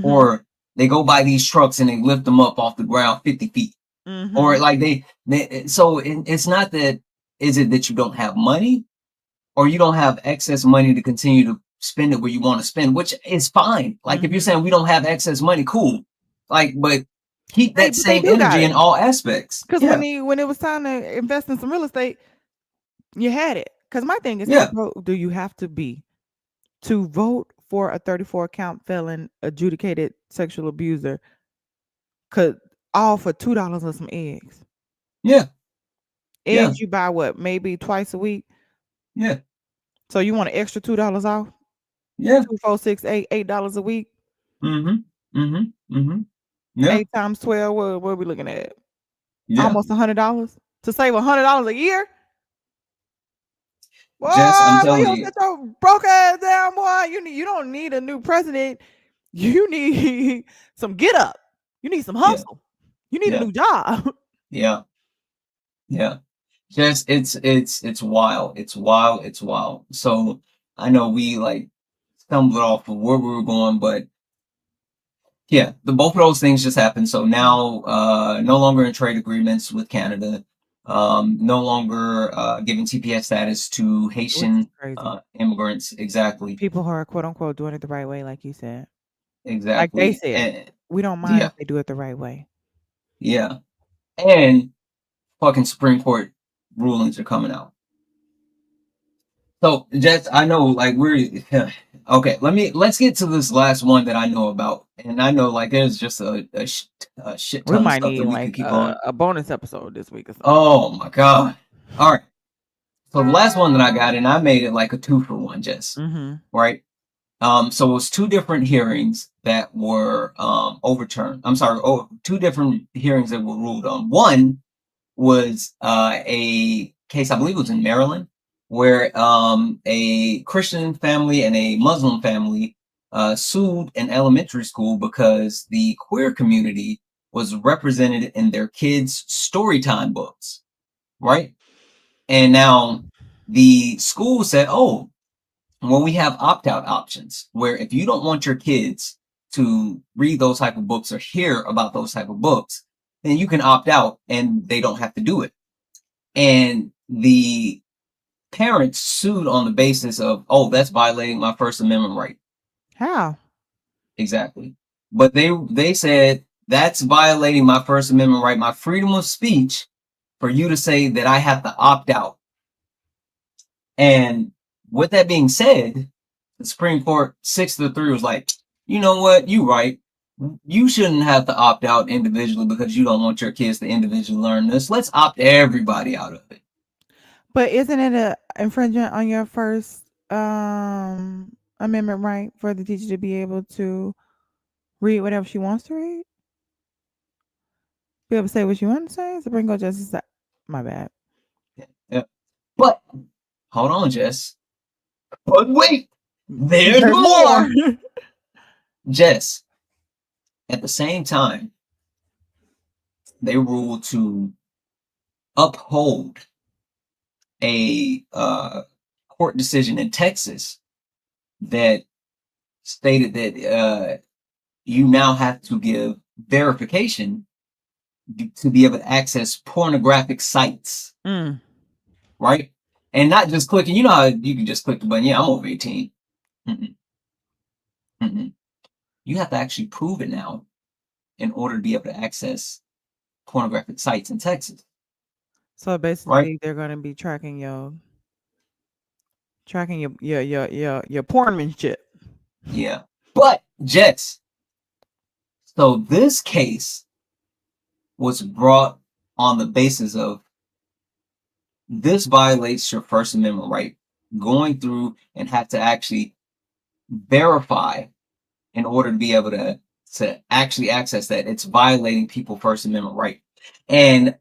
Or they go buy these trucks and they lift them up off the ground 50 feet. Or like so it's not that, is it that you don't have money or you don't have excess money to continue to spend it where you want to spend, which is fine. Like if you're saying we don't have excess money, cool. Like, but keep that same energy in all aspects. Because when it was time to invest in some real estate, you had it. Because my thing is, how broke do you have to be to vote for a 34 count felon adjudicated sexual abuser could all for $2 and some eggs. Yeah. Eggs you buy what, maybe twice a week? Yeah. So you want an extra $2 off? Yeah. 2, 4, 6, $8 a week? Yeah. 8 times 12, what are we looking at? Yeah. Almost $100 to save $100 a year. Boy, Jess, I'm telling you you. sit your broke ass down, boy. You don't need a new president. You need some get up. You need some hustle. You need a new job. Yeah. Yeah. Jess, it's wild. It's wild. It's wild. So I know we like stumbled off of where we were going, but yeah, both of those things just happened. So now, no longer in trade agreements with Canada, no longer giving TPS status to Haitian immigrants. Exactly. People who are quote unquote doing it the right way, like you said. Exactly. Like they said, And, we don't mind if they do it the right way. Yeah. And fucking Supreme Court rulings are coming out. So, Jess, I know, like, we're okay. Let's get to this last one that I know about, and I know, like, there's just a shit ton of stuff that we could keep on. A bonus episode this week or something. Oh my god! All right. So the last one that I got, and I made it like a 2-for-1, Jess. Right. So it was 2 different hearings that were overturned. I'm sorry, 2 different hearings that were ruled on. One was a case, I believe it was in Maryland, where a Christian family and a Muslim family sued an elementary school because the queer community was represented in their kids' storytime books, right? And now the school said, oh, well, we have opt-out options where if you don't want your kids to read those type of books or hear about those type of books, then you can opt out and they don't have to do it. And the parents sued on the basis of, oh, that's violating my First Amendment right. How? Exactly. But they said that's violating my First Amendment right, my freedom of speech, for you to say that I have to opt out. And with that being said, the Supreme Court 6-3 was like, you know what, you right. You shouldn't have to opt out individually because you don't want your kids to individually learn this. Let's opt everybody out of it. But isn't it a infringement on your First Amendment right for the teacher to be able to read whatever she wants to read? Be able to say what you want to say? Supreme Court Justice, my bad. Yeah. But hold on, Jess. But wait, there's more. Jess, at the same time, they ruled to uphold a court decision in Texas that stated that you now have to give verification to be able to access pornographic sites. Right? And not just clicking. You know how you can just click the button. Yeah, I'm over 18. You have to actually prove it now in order to be able to access pornographic sites in Texas. So basically, they're going to be tracking your pornmanship. Yeah. But Jess, so this case was brought on the basis of this violates your First Amendment right, going through and have to actually verify in order to be able to actually access that. It's violating people's First Amendment right. And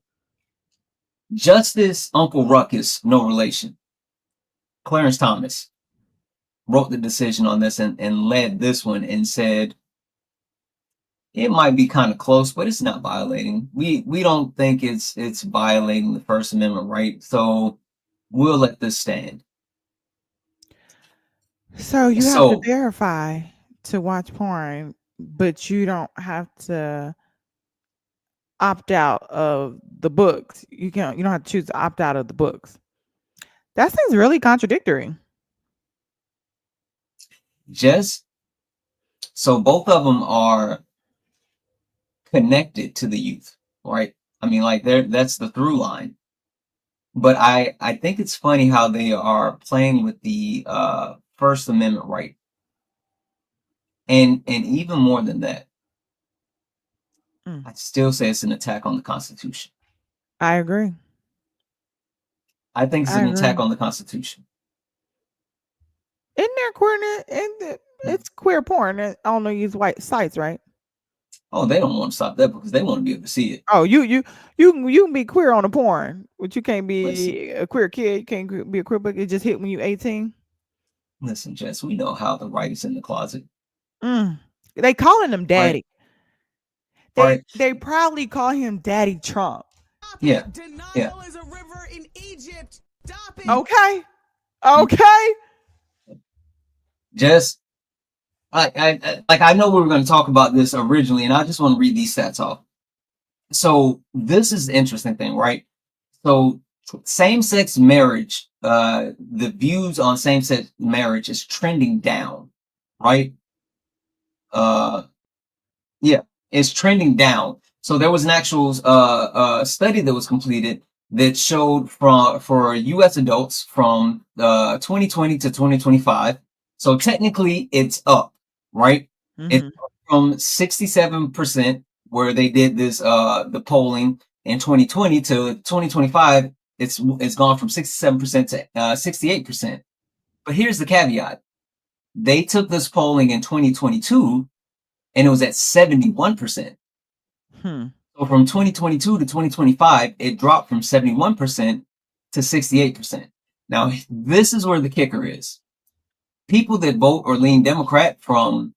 Justice Uncle Ruckus, no relation, Clarence Thomas, wrote the decision on this and led this one and said, it might be kind of close, but it's not violating. We don't think it's violating the First Amendment right, so we'll let this stand. So you have to verify to watch porn, but you don't have to opt out of the books. You don't have to choose to opt out of the books. That seems really contradictory. Jess, so both of them are connected to the youth, right? I mean, like that's the through line. But I think it's funny how they are playing with the First Amendment right. And even more than that, Mm. I still say it's an attack on the Constitution. I agree. I think it's I an attack agree. on the Constitution. Isn't there queer? It's queer porn on these white sites, right? Oh, they don't want to stop that because they want to be able to see it. Oh, you can be queer on a porn, but you can't be Listen. a queer kid. You can't be a queer book. It just hit when you 18. Listen, Jess, we know how the right is in the closet. They calling him daddy. Right. They proudly call him Daddy Trump. Yeah. Denial is a river in Egypt. Stop it. Okay. Okay. Jess, I know we were going to talk about this originally, and I just want to read these stats off. So this is the interesting thing, right? So same-sex marriage, the views on same-sex marriage is trending down, right? Yeah, it's trending down. So there was an actual study that was completed that showed for U.S. adults from 2020 to 2025. So technically, it's up, right? It's up from 67% where they did this the polling in 2020 to 2025. It's gone from 67% to 68%. But here's the caveat: they took this polling in 2022 and it was at 71%. So from 2022 to 2025, it dropped from 71% to 68%. Now, this is where the kicker is. People that vote or lean Democrat from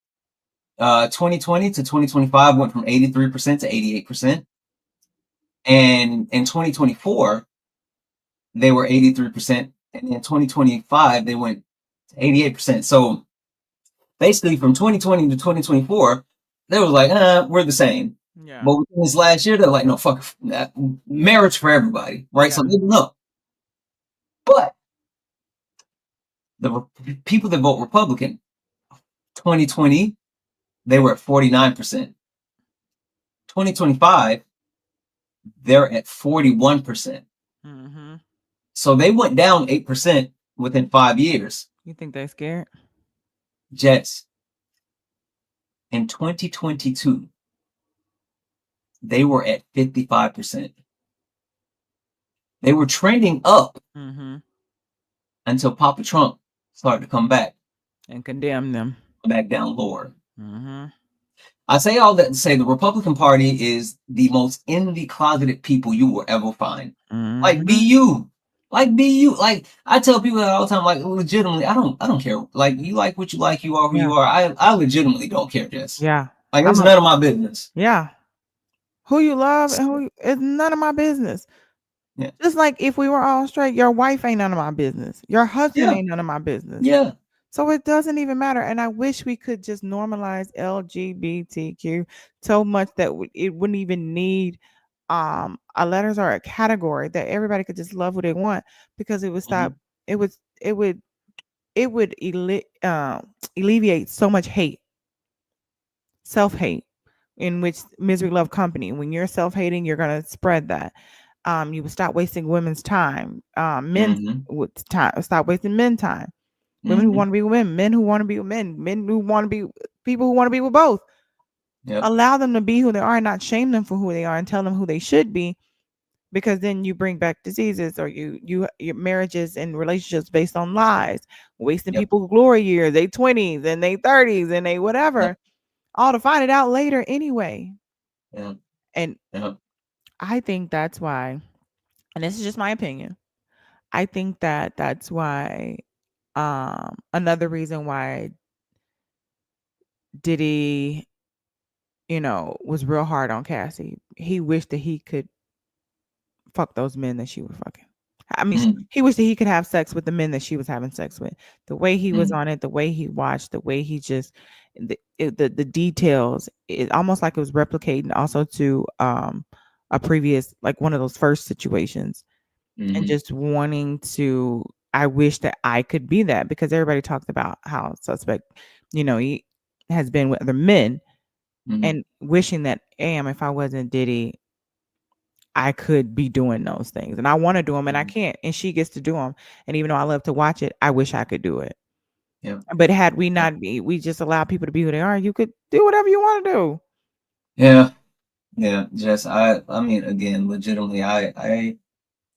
2020 to 2025 went from 83% to 88%. And in 2024, they were 83%. And in 2025, they went to 88%. So basically from 2020 to 2024, they were like, we're the same. Yeah. But within this last year, they're like, no, fuck that. Marriage for everybody, right? Yeah. So they don't know. But the people that vote Republican, 2020, they were at 49%. 2025, they're at 41%. So they went down 8% within 5 years. You think they're scared? Jets, in 2022, they were at 55%. They were trending up until Papa Trump started to come back and condemn them back down lower. I say all that to say the Republican Party is the most in the closeted people you will ever find. Like be you. Like be you. Like I tell people that all the time, like legitimately, I don't care. Like you like what you like, you are who you are. I legitimately don't care, Jess. Yeah. Like it's none of my business. Yeah. Who you love and who it's none of my business. Yeah. Just like if we were all straight, your wife ain't none of my business. Your husband ain't none of my business. Yeah. So it doesn't even matter. And I wish we could just normalize LGBTQ so much that it wouldn't even need a letters or a category, that everybody could just love who they want, because it would stop. It would alleviate so much hate, self-hate, in which misery love company. When you're self-hating, you're going to spread that. You would stop wasting women's time. Men would stop wasting men time. Women who want to be with women, men who want to be with men who want to be people who want to be with both. Allow them to be who they are and not shame them for who they are, and tell them who they should be, because then you bring back diseases, or your marriages and relationships based on lies, wasting people's glory years, they 20s and they 30s and they whatever, all to find it out later anyway. And I think that's why, and this is just my opinion, I think that that's why another reason why Diddy, was real hard on Cassie. He wished that he could fuck those men that she was fucking. I mean, he wished that he could have sex with the men that she was having sex with. The way he was on it, the way he watched, the way he just the details, it almost like it was replicating also to a previous, like one of those first situations, and just wanting to. I wish that I could be that, because everybody talks about how suspect, he has been with other men, and wishing that, if I wasn't Diddy, I could be doing those things, and I want to do them, and I can't, and she gets to do them. And even though I love to watch it, I wish I could do it. Yeah. But had we not we just allow people to be who they are, you could do whatever you want to do. Yeah. Yeah. Just I mean, again, legitimately, I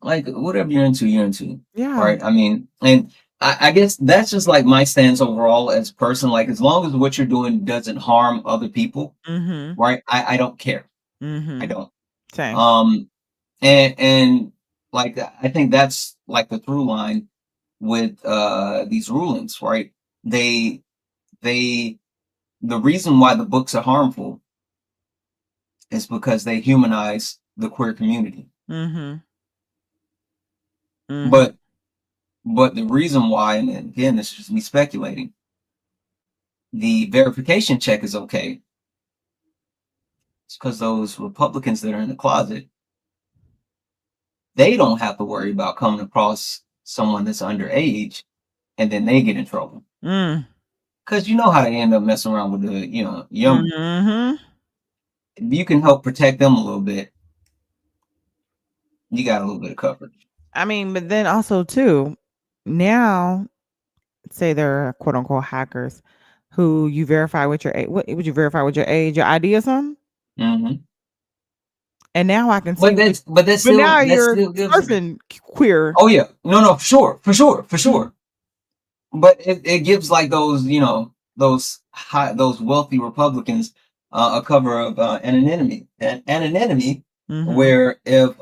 like whatever you're into, you're into. Yeah. Right. I mean, and I guess that's just like my stance overall as a person. Like, as long as what you're doing doesn't harm other people, Mm-hmm. right? I don't care. Mm-hmm. I don't. Same. And like I think that's like the through line with these rulings, right? They the reason why the books are harmful is because they humanize the queer community. Mm-hmm. Mm-hmm. But the reason why, and again, this is just me speculating, the verification check is okay. It's because those Republicans that are in the closet, they don't have to worry about coming across someone that's underage and then they get in trouble. Because you know how they end up messing around with the, young. Mm-hmm. If you can help protect them a little bit, you got a little bit of coverage. I mean, but then also too, now say they're quote unquote hackers who you verify with your age. What would you verify with your age, your ID or something? Mm-hmm. And now I can see. But now that you're still gives. surfing queer. Oh yeah, no, for sure. But it gives like those, those wealthy Republicans a cover of anonymity, Mm-hmm. where if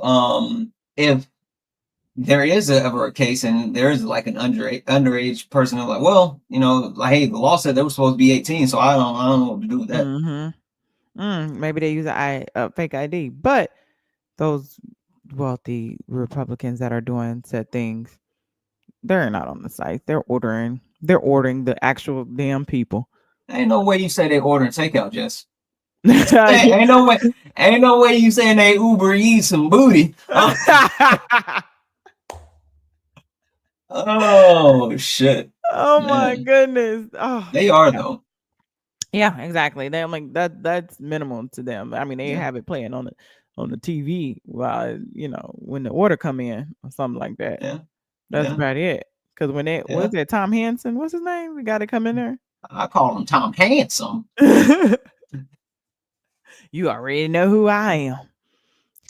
there is ever a case and there is like an underage person who's like, well, like, hey, the law said they were supposed to be 18, so I don't know what to do with that. Mm-hmm. Maybe they use a fake ID, but those wealthy Republicans that are doing said things, they're not on the site. They're ordering the actual damn people. Ain't no way you say they ordering takeout, Jess. ain't no way you saying they Uber eat some booty. Oh shit. Oh my goodness. Oh, they are though. Yeah, exactly. They're like that's minimal to them. I mean, they have it playing on the TV while when the order come in or something like that. Yeah. That's about it. Because when was that Tom Hansen? What's his name? We got to come in there. I call him Tom Handsome. You already know who I am.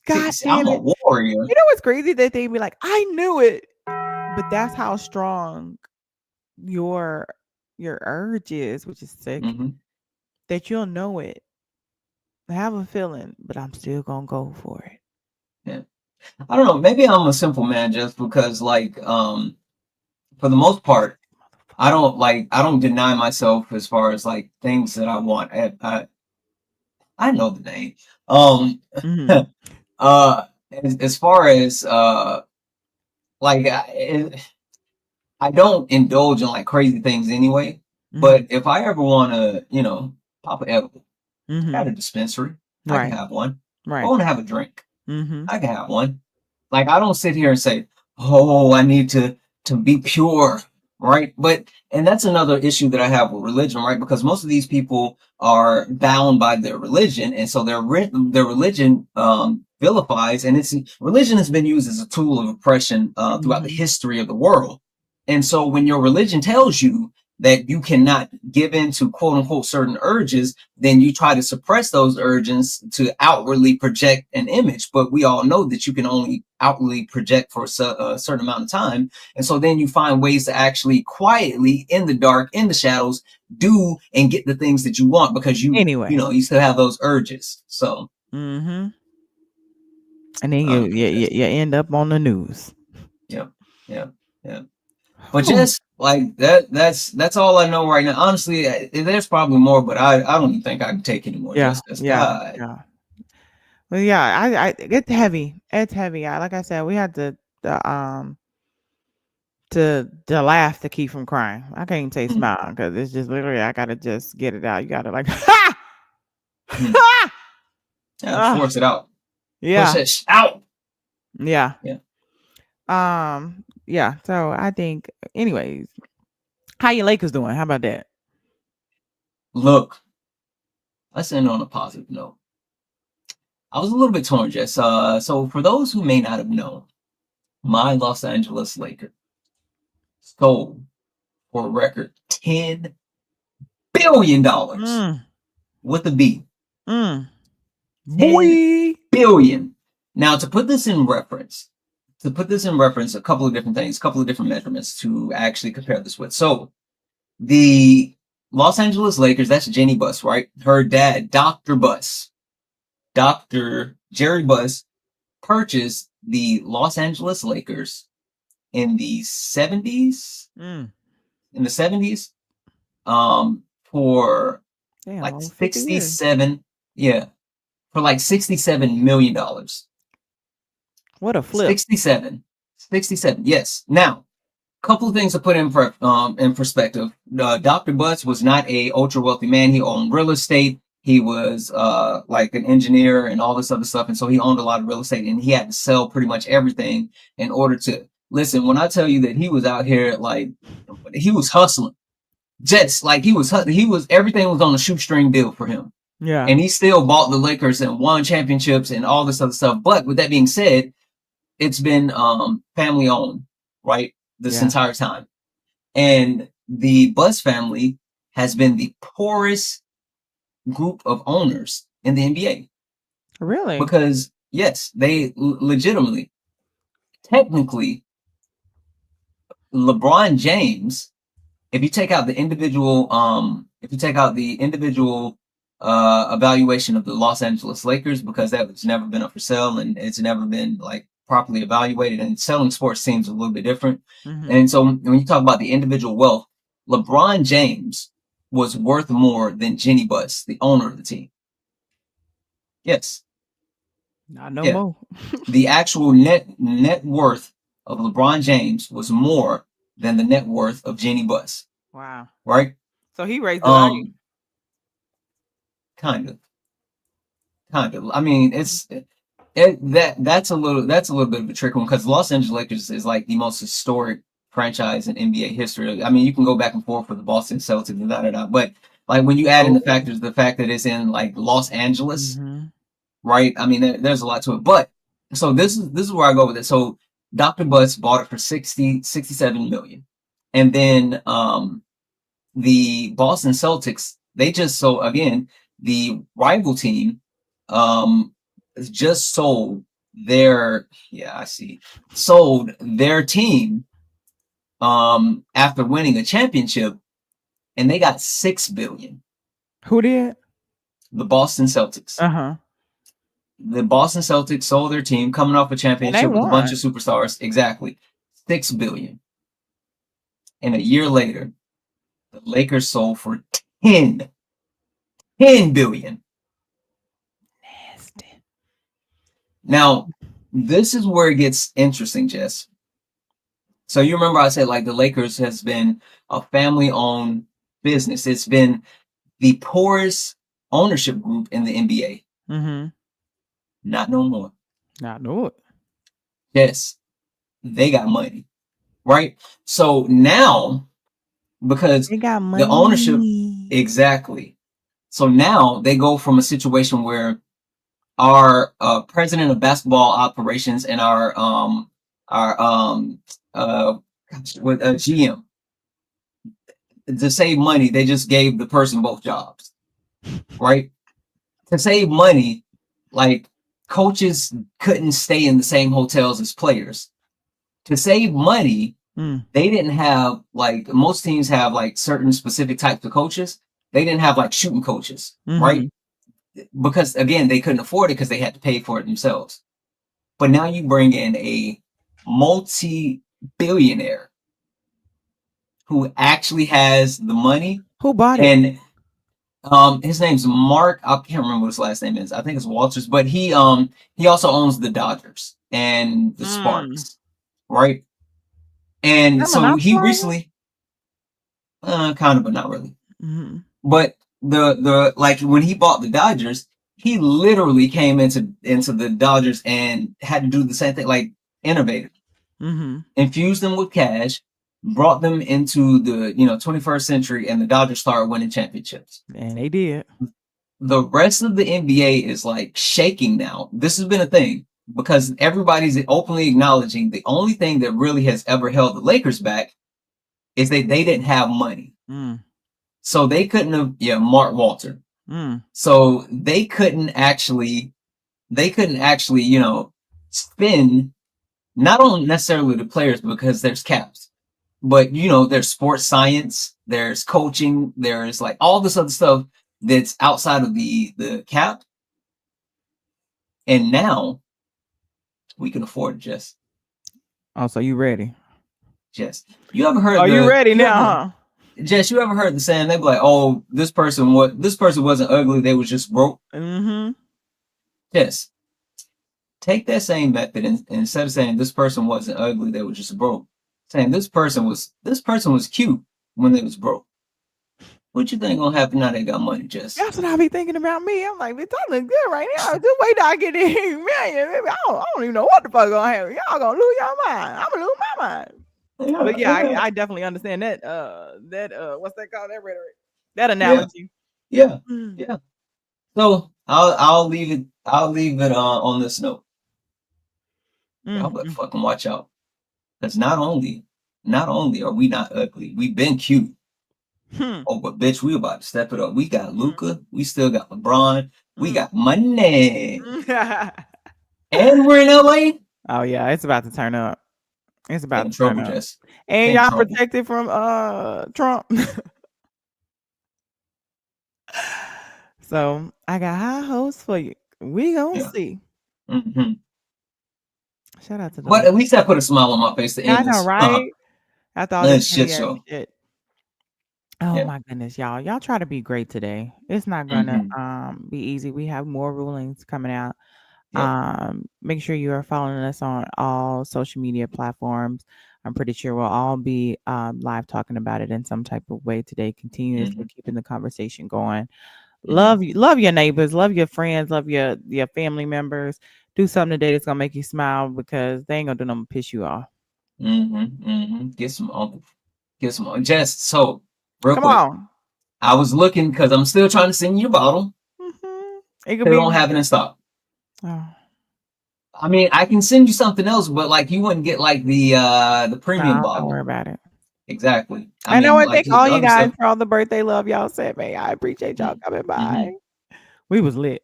God damn I'm a warrior. You know what's crazy? That they be like, I knew it. But that's how strong your urge is, which is sick. That you'll know it. I have a feeling, but I'm still gonna go for it. Yeah. I don't know. Maybe I'm a simple man just because, like, for the most part, I don't deny myself as far as like things that I want. I know the name. As far as like I don't indulge in like crazy things anyway. But if I ever want to, pop an edible, got a dispensary, I can have one. Right. I want to have a drink, I can have one. Like, I don't sit here and say, oh, I need to be pure, right? And that's another issue that I have with religion, right? Because most of these people are bound by their religion, and so their religion vilifies, and religion has been used as a tool of oppression throughout the history of the world. And so when your religion tells you that you cannot give in to quote unquote certain urges, then you try to suppress those urges to outwardly project an image. But we all know that you can only outwardly project for a certain amount of time. And so then you find ways to actually quietly, in the dark, in the shadows, do and get the things that you want because you still have those urges. So. And then you end up on the news. Yeah. But just like that's all I know right now. Honestly, there's probably more, but I don't even think I can take any more. Yeah. Well, I it's heavy. It's heavy. Like I said, we had to laugh to keep from crying. I can't even say smile because it's just literally I gotta just get it out. You gotta like ha! Force it out. Yeah. Push it out. Yeah. Yeah. So I think, anyways, how your Lakers doing? How about that? Look, let's end on a positive note. I was a little bit torn, Jess. So for those who may not have known, my Los Angeles Lakers stole for a record $10 billion with a B. 10 Boy. billion. Now, to put this in reference, a couple of different things, a couple of different measurements to actually compare this with. So, the Los Angeles Lakers, that's Jenny Buss, right? Her dad, Dr. Buss, Dr. Jerry Buss, purchased the Los Angeles Lakers in the 70s. In the 70s, for like 67, for like $67 million. What a flip. 67, yes. Now, a couple of things to put in perspective. Dr. Butts was not a ultra wealthy man. He owned real estate. He was like an engineer and all this other stuff. And so he owned a lot of real estate, and he had to sell pretty much everything in order to listen. When I tell you that he was out here, like, he was hustling. Jets, like, he was everything was on a shoestring deal for him. Yeah. And he still bought the Lakers and won championships and all this other stuff. But with that being said, it's been family owned, right? This entire time. And the Buss family has been the poorest group of owners in the NBA. Really? Because, yes, they legitimately, technically, LeBron James, if you take out the individual evaluation of the Los Angeles Lakers, because that has never been up for sale and it's never been like properly evaluated, and selling sports seems a little bit different. And so when you talk about the individual wealth, LeBron James was worth more than Jenny Buss, the owner of the team. Yes. Not no more. The actual net worth of LeBron James was more than the net worth of Jenny Buss. Wow. Right? So he raised the value. Kind of. I mean, that's a little bit of a trick one, because Los Angeles Lakers is like the most historic franchise in NBA history. I mean, you can go back and forth with the Boston Celtics and but like when you add in the fact that it's in like Los Angeles, right? I mean, there's a lot to it. But so this is where I go with it. So Dr. Buss bought it for 67 million, and then the Boston Celtics, they just sold, again, the rival team just sold their team after winning a championship, and they got $6 billion. Who did? The Boston Celtics. The Boston Celtics sold their team coming off a championship with a bunch of superstars. Exactly. $6 billion. And a year later, the Lakers sold for $10 billion. Nasty. Now, this is where it gets interesting, Jess. So you remember I said, like, the Lakers has been a family-owned business. It's been the poorest ownership group in the NBA. Not no more. Not no more. Yes, they got money, right? So now, because they got money. The ownership, exactly. So now they go from a situation where our president of basketball operations and our GM, to save money, they just gave the person both jobs, right? To save money, like, coaches couldn't stay in the same hotels as players. To save money, they didn't have, like, most teams have like certain specific types of coaches. They didn't have like shooting coaches, right? Because again, they couldn't afford it because they had to pay for it themselves. But now you bring in a multi-billionaire who actually has the money. Who bought it? And his name's Mark. I can't remember what his last name is. I think it's Walters. But he also owns the Dodgers and the Sparks, right? And so he recently, kind of, but not really. But the like, when he bought the Dodgers, he literally came into the Dodgers and had to do the same thing, like, innovative, infused them with cash, brought them into the 21st century, and the Dodgers started winning championships. And they did. The rest of the NBA is like shaking now. This has been a thing because everybody's openly acknowledging the only thing that really has ever held the Lakers back is that they didn't have money. So they couldn't have, Mark Walter. So they couldn't actually, spend not only necessarily the players because there's caps, but there's sports science, there's coaching, there's like all this other stuff that's outside of the cap. And now we can afford it, Jess. Oh, so you ready? Jess, you ever heard? Oh, you ready now, huh? Jess, you ever heard the saying? They be like, "Oh, this person wasn't ugly; they was just broke." Jess, take that same method and instead of saying this person wasn't ugly, they were just broke, saying this person was cute when they was broke. What you think gonna happen now they got money, Jess? That's what I be thinking about me. I'm like, bitch, I look good right now. Just wait till I get in million. Baby. I don't even know what the fuck gonna happen. Y'all gonna lose your mind. I'm gonna lose my mind. But yeah, I definitely understand that. What's that called? That rhetoric. That analogy. Yeah. So I'll leave it. On this note. Y'all better fucking watch out, because not only are we not ugly, we've been cute. Oh, but bitch, we about to step it up. We got Luka. We still got LeBron. We got money. And we're in LA. Oh yeah, it's about to turn up. It's about to trouble, turn up. Jess. And y'all protected from Trump. So I got high hopes for you. We gonna see. Shout out to the. But at least I put a smile on my face to end I know, right? After all this shit show. Shit. Oh my goodness, y'all. Y'all try to be great today. It's not gonna be easy. We have more rulings coming out. Make sure you are following us on all social media platforms. I'm pretty sure we'll all be live talking about it in some type of way today, continuously keeping the conversation going. Love your neighbors, love your friends, love your family members. Do something today that's gonna make you smile, because they ain't gonna do nothing to piss you off. Get some uncle. Just so real Come quick. on. I was looking because I'm still trying to send you a bottle. They don't have it in stock. Oh. I mean, I can send you something else, but like you wouldn't get like the premium bottle. Don't worry about it. Exactly. I know. And thank all you guys for all the birthday love y'all sent me. I appreciate y'all coming by. We was lit.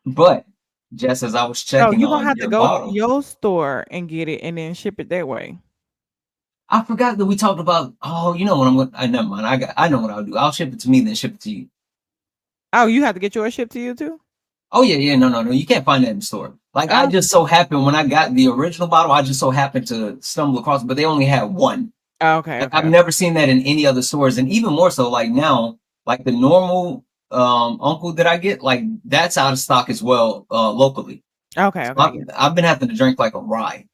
But just as I was checking, you're gonna have to go bottle, to your store and get it and then ship it that way. I forgot that we talked about. Oh, you know what? Never mind. I know what I'll do. I'll ship it to me, then ship it to you. Oh, you have to get yours shipped to you too? Oh yeah. No. You can't find that in the store. Like I just so happened when I got the original bottle, I just so happened to stumble across it, but they only had one. Okay. I've never seen that in any other stores, and even more so, like now, like the normal Uncle that I get, like that's out of stock as well, locally. Okay. So I've been having to drink like a rye.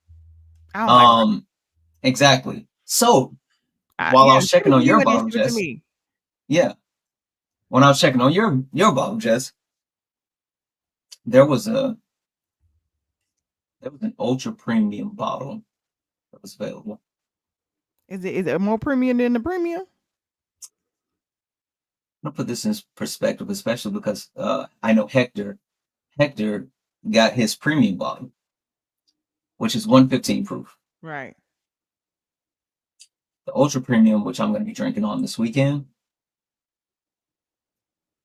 Exactly. So while I was checking on your bottle, Jess. When I was checking on your bottle, Jess, there was an ultra premium bottle that was available. Is it more premium than the premium? I'm gonna put this in perspective, especially because I know Hector got his premium bottle, which is 115 proof. Right. The ultra premium, which I'm going to be drinking on this weekend,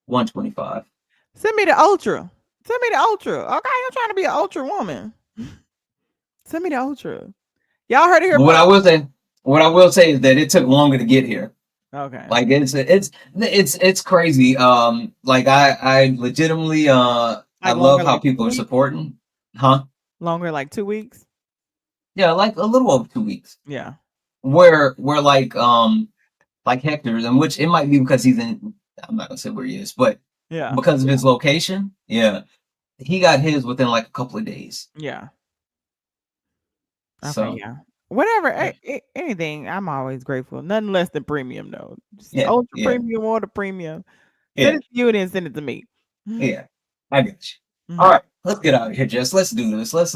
125. Send me the ultra. Okay, I'm trying to be an ultra woman. Send me the ultra. Y'all heard it here. What I will say is that it took longer to get here. Okay. Like it's crazy. Like I legitimately I love how people are supporting. Huh? Longer, like 2 weeks? Yeah, like a little over 2 weeks. Yeah. Where like Hector's, and which it might be because he's in, I'm not gonna say where he is, but because of his location, he got his within like a couple of days. Yeah. Okay, whatever, anything, I'm always grateful. Nothing less than premium though. Just ultra premium or the premium. Send it to you and then send it to me. Yeah, I get you. All right, let's get out of here, Jess. Let's do this. Let's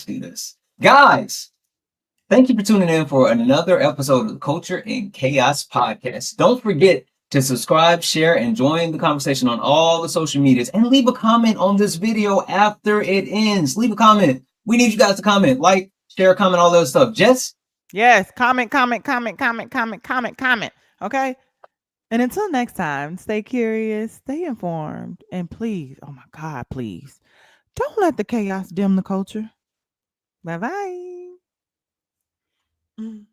do this, guys. Thank you for tuning in for another episode of the Culture and Chaos Podcast. Don't forget to subscribe, share, and join the conversation on all the social medias, and leave a comment on this video after it ends. Leave a comment. We need you guys to comment, like, share, comment, all that stuff. Jess, Yes, comment. Okay. And until next time, stay curious, stay informed, and please, oh my God, please don't let the chaos dim the culture. Bye bye.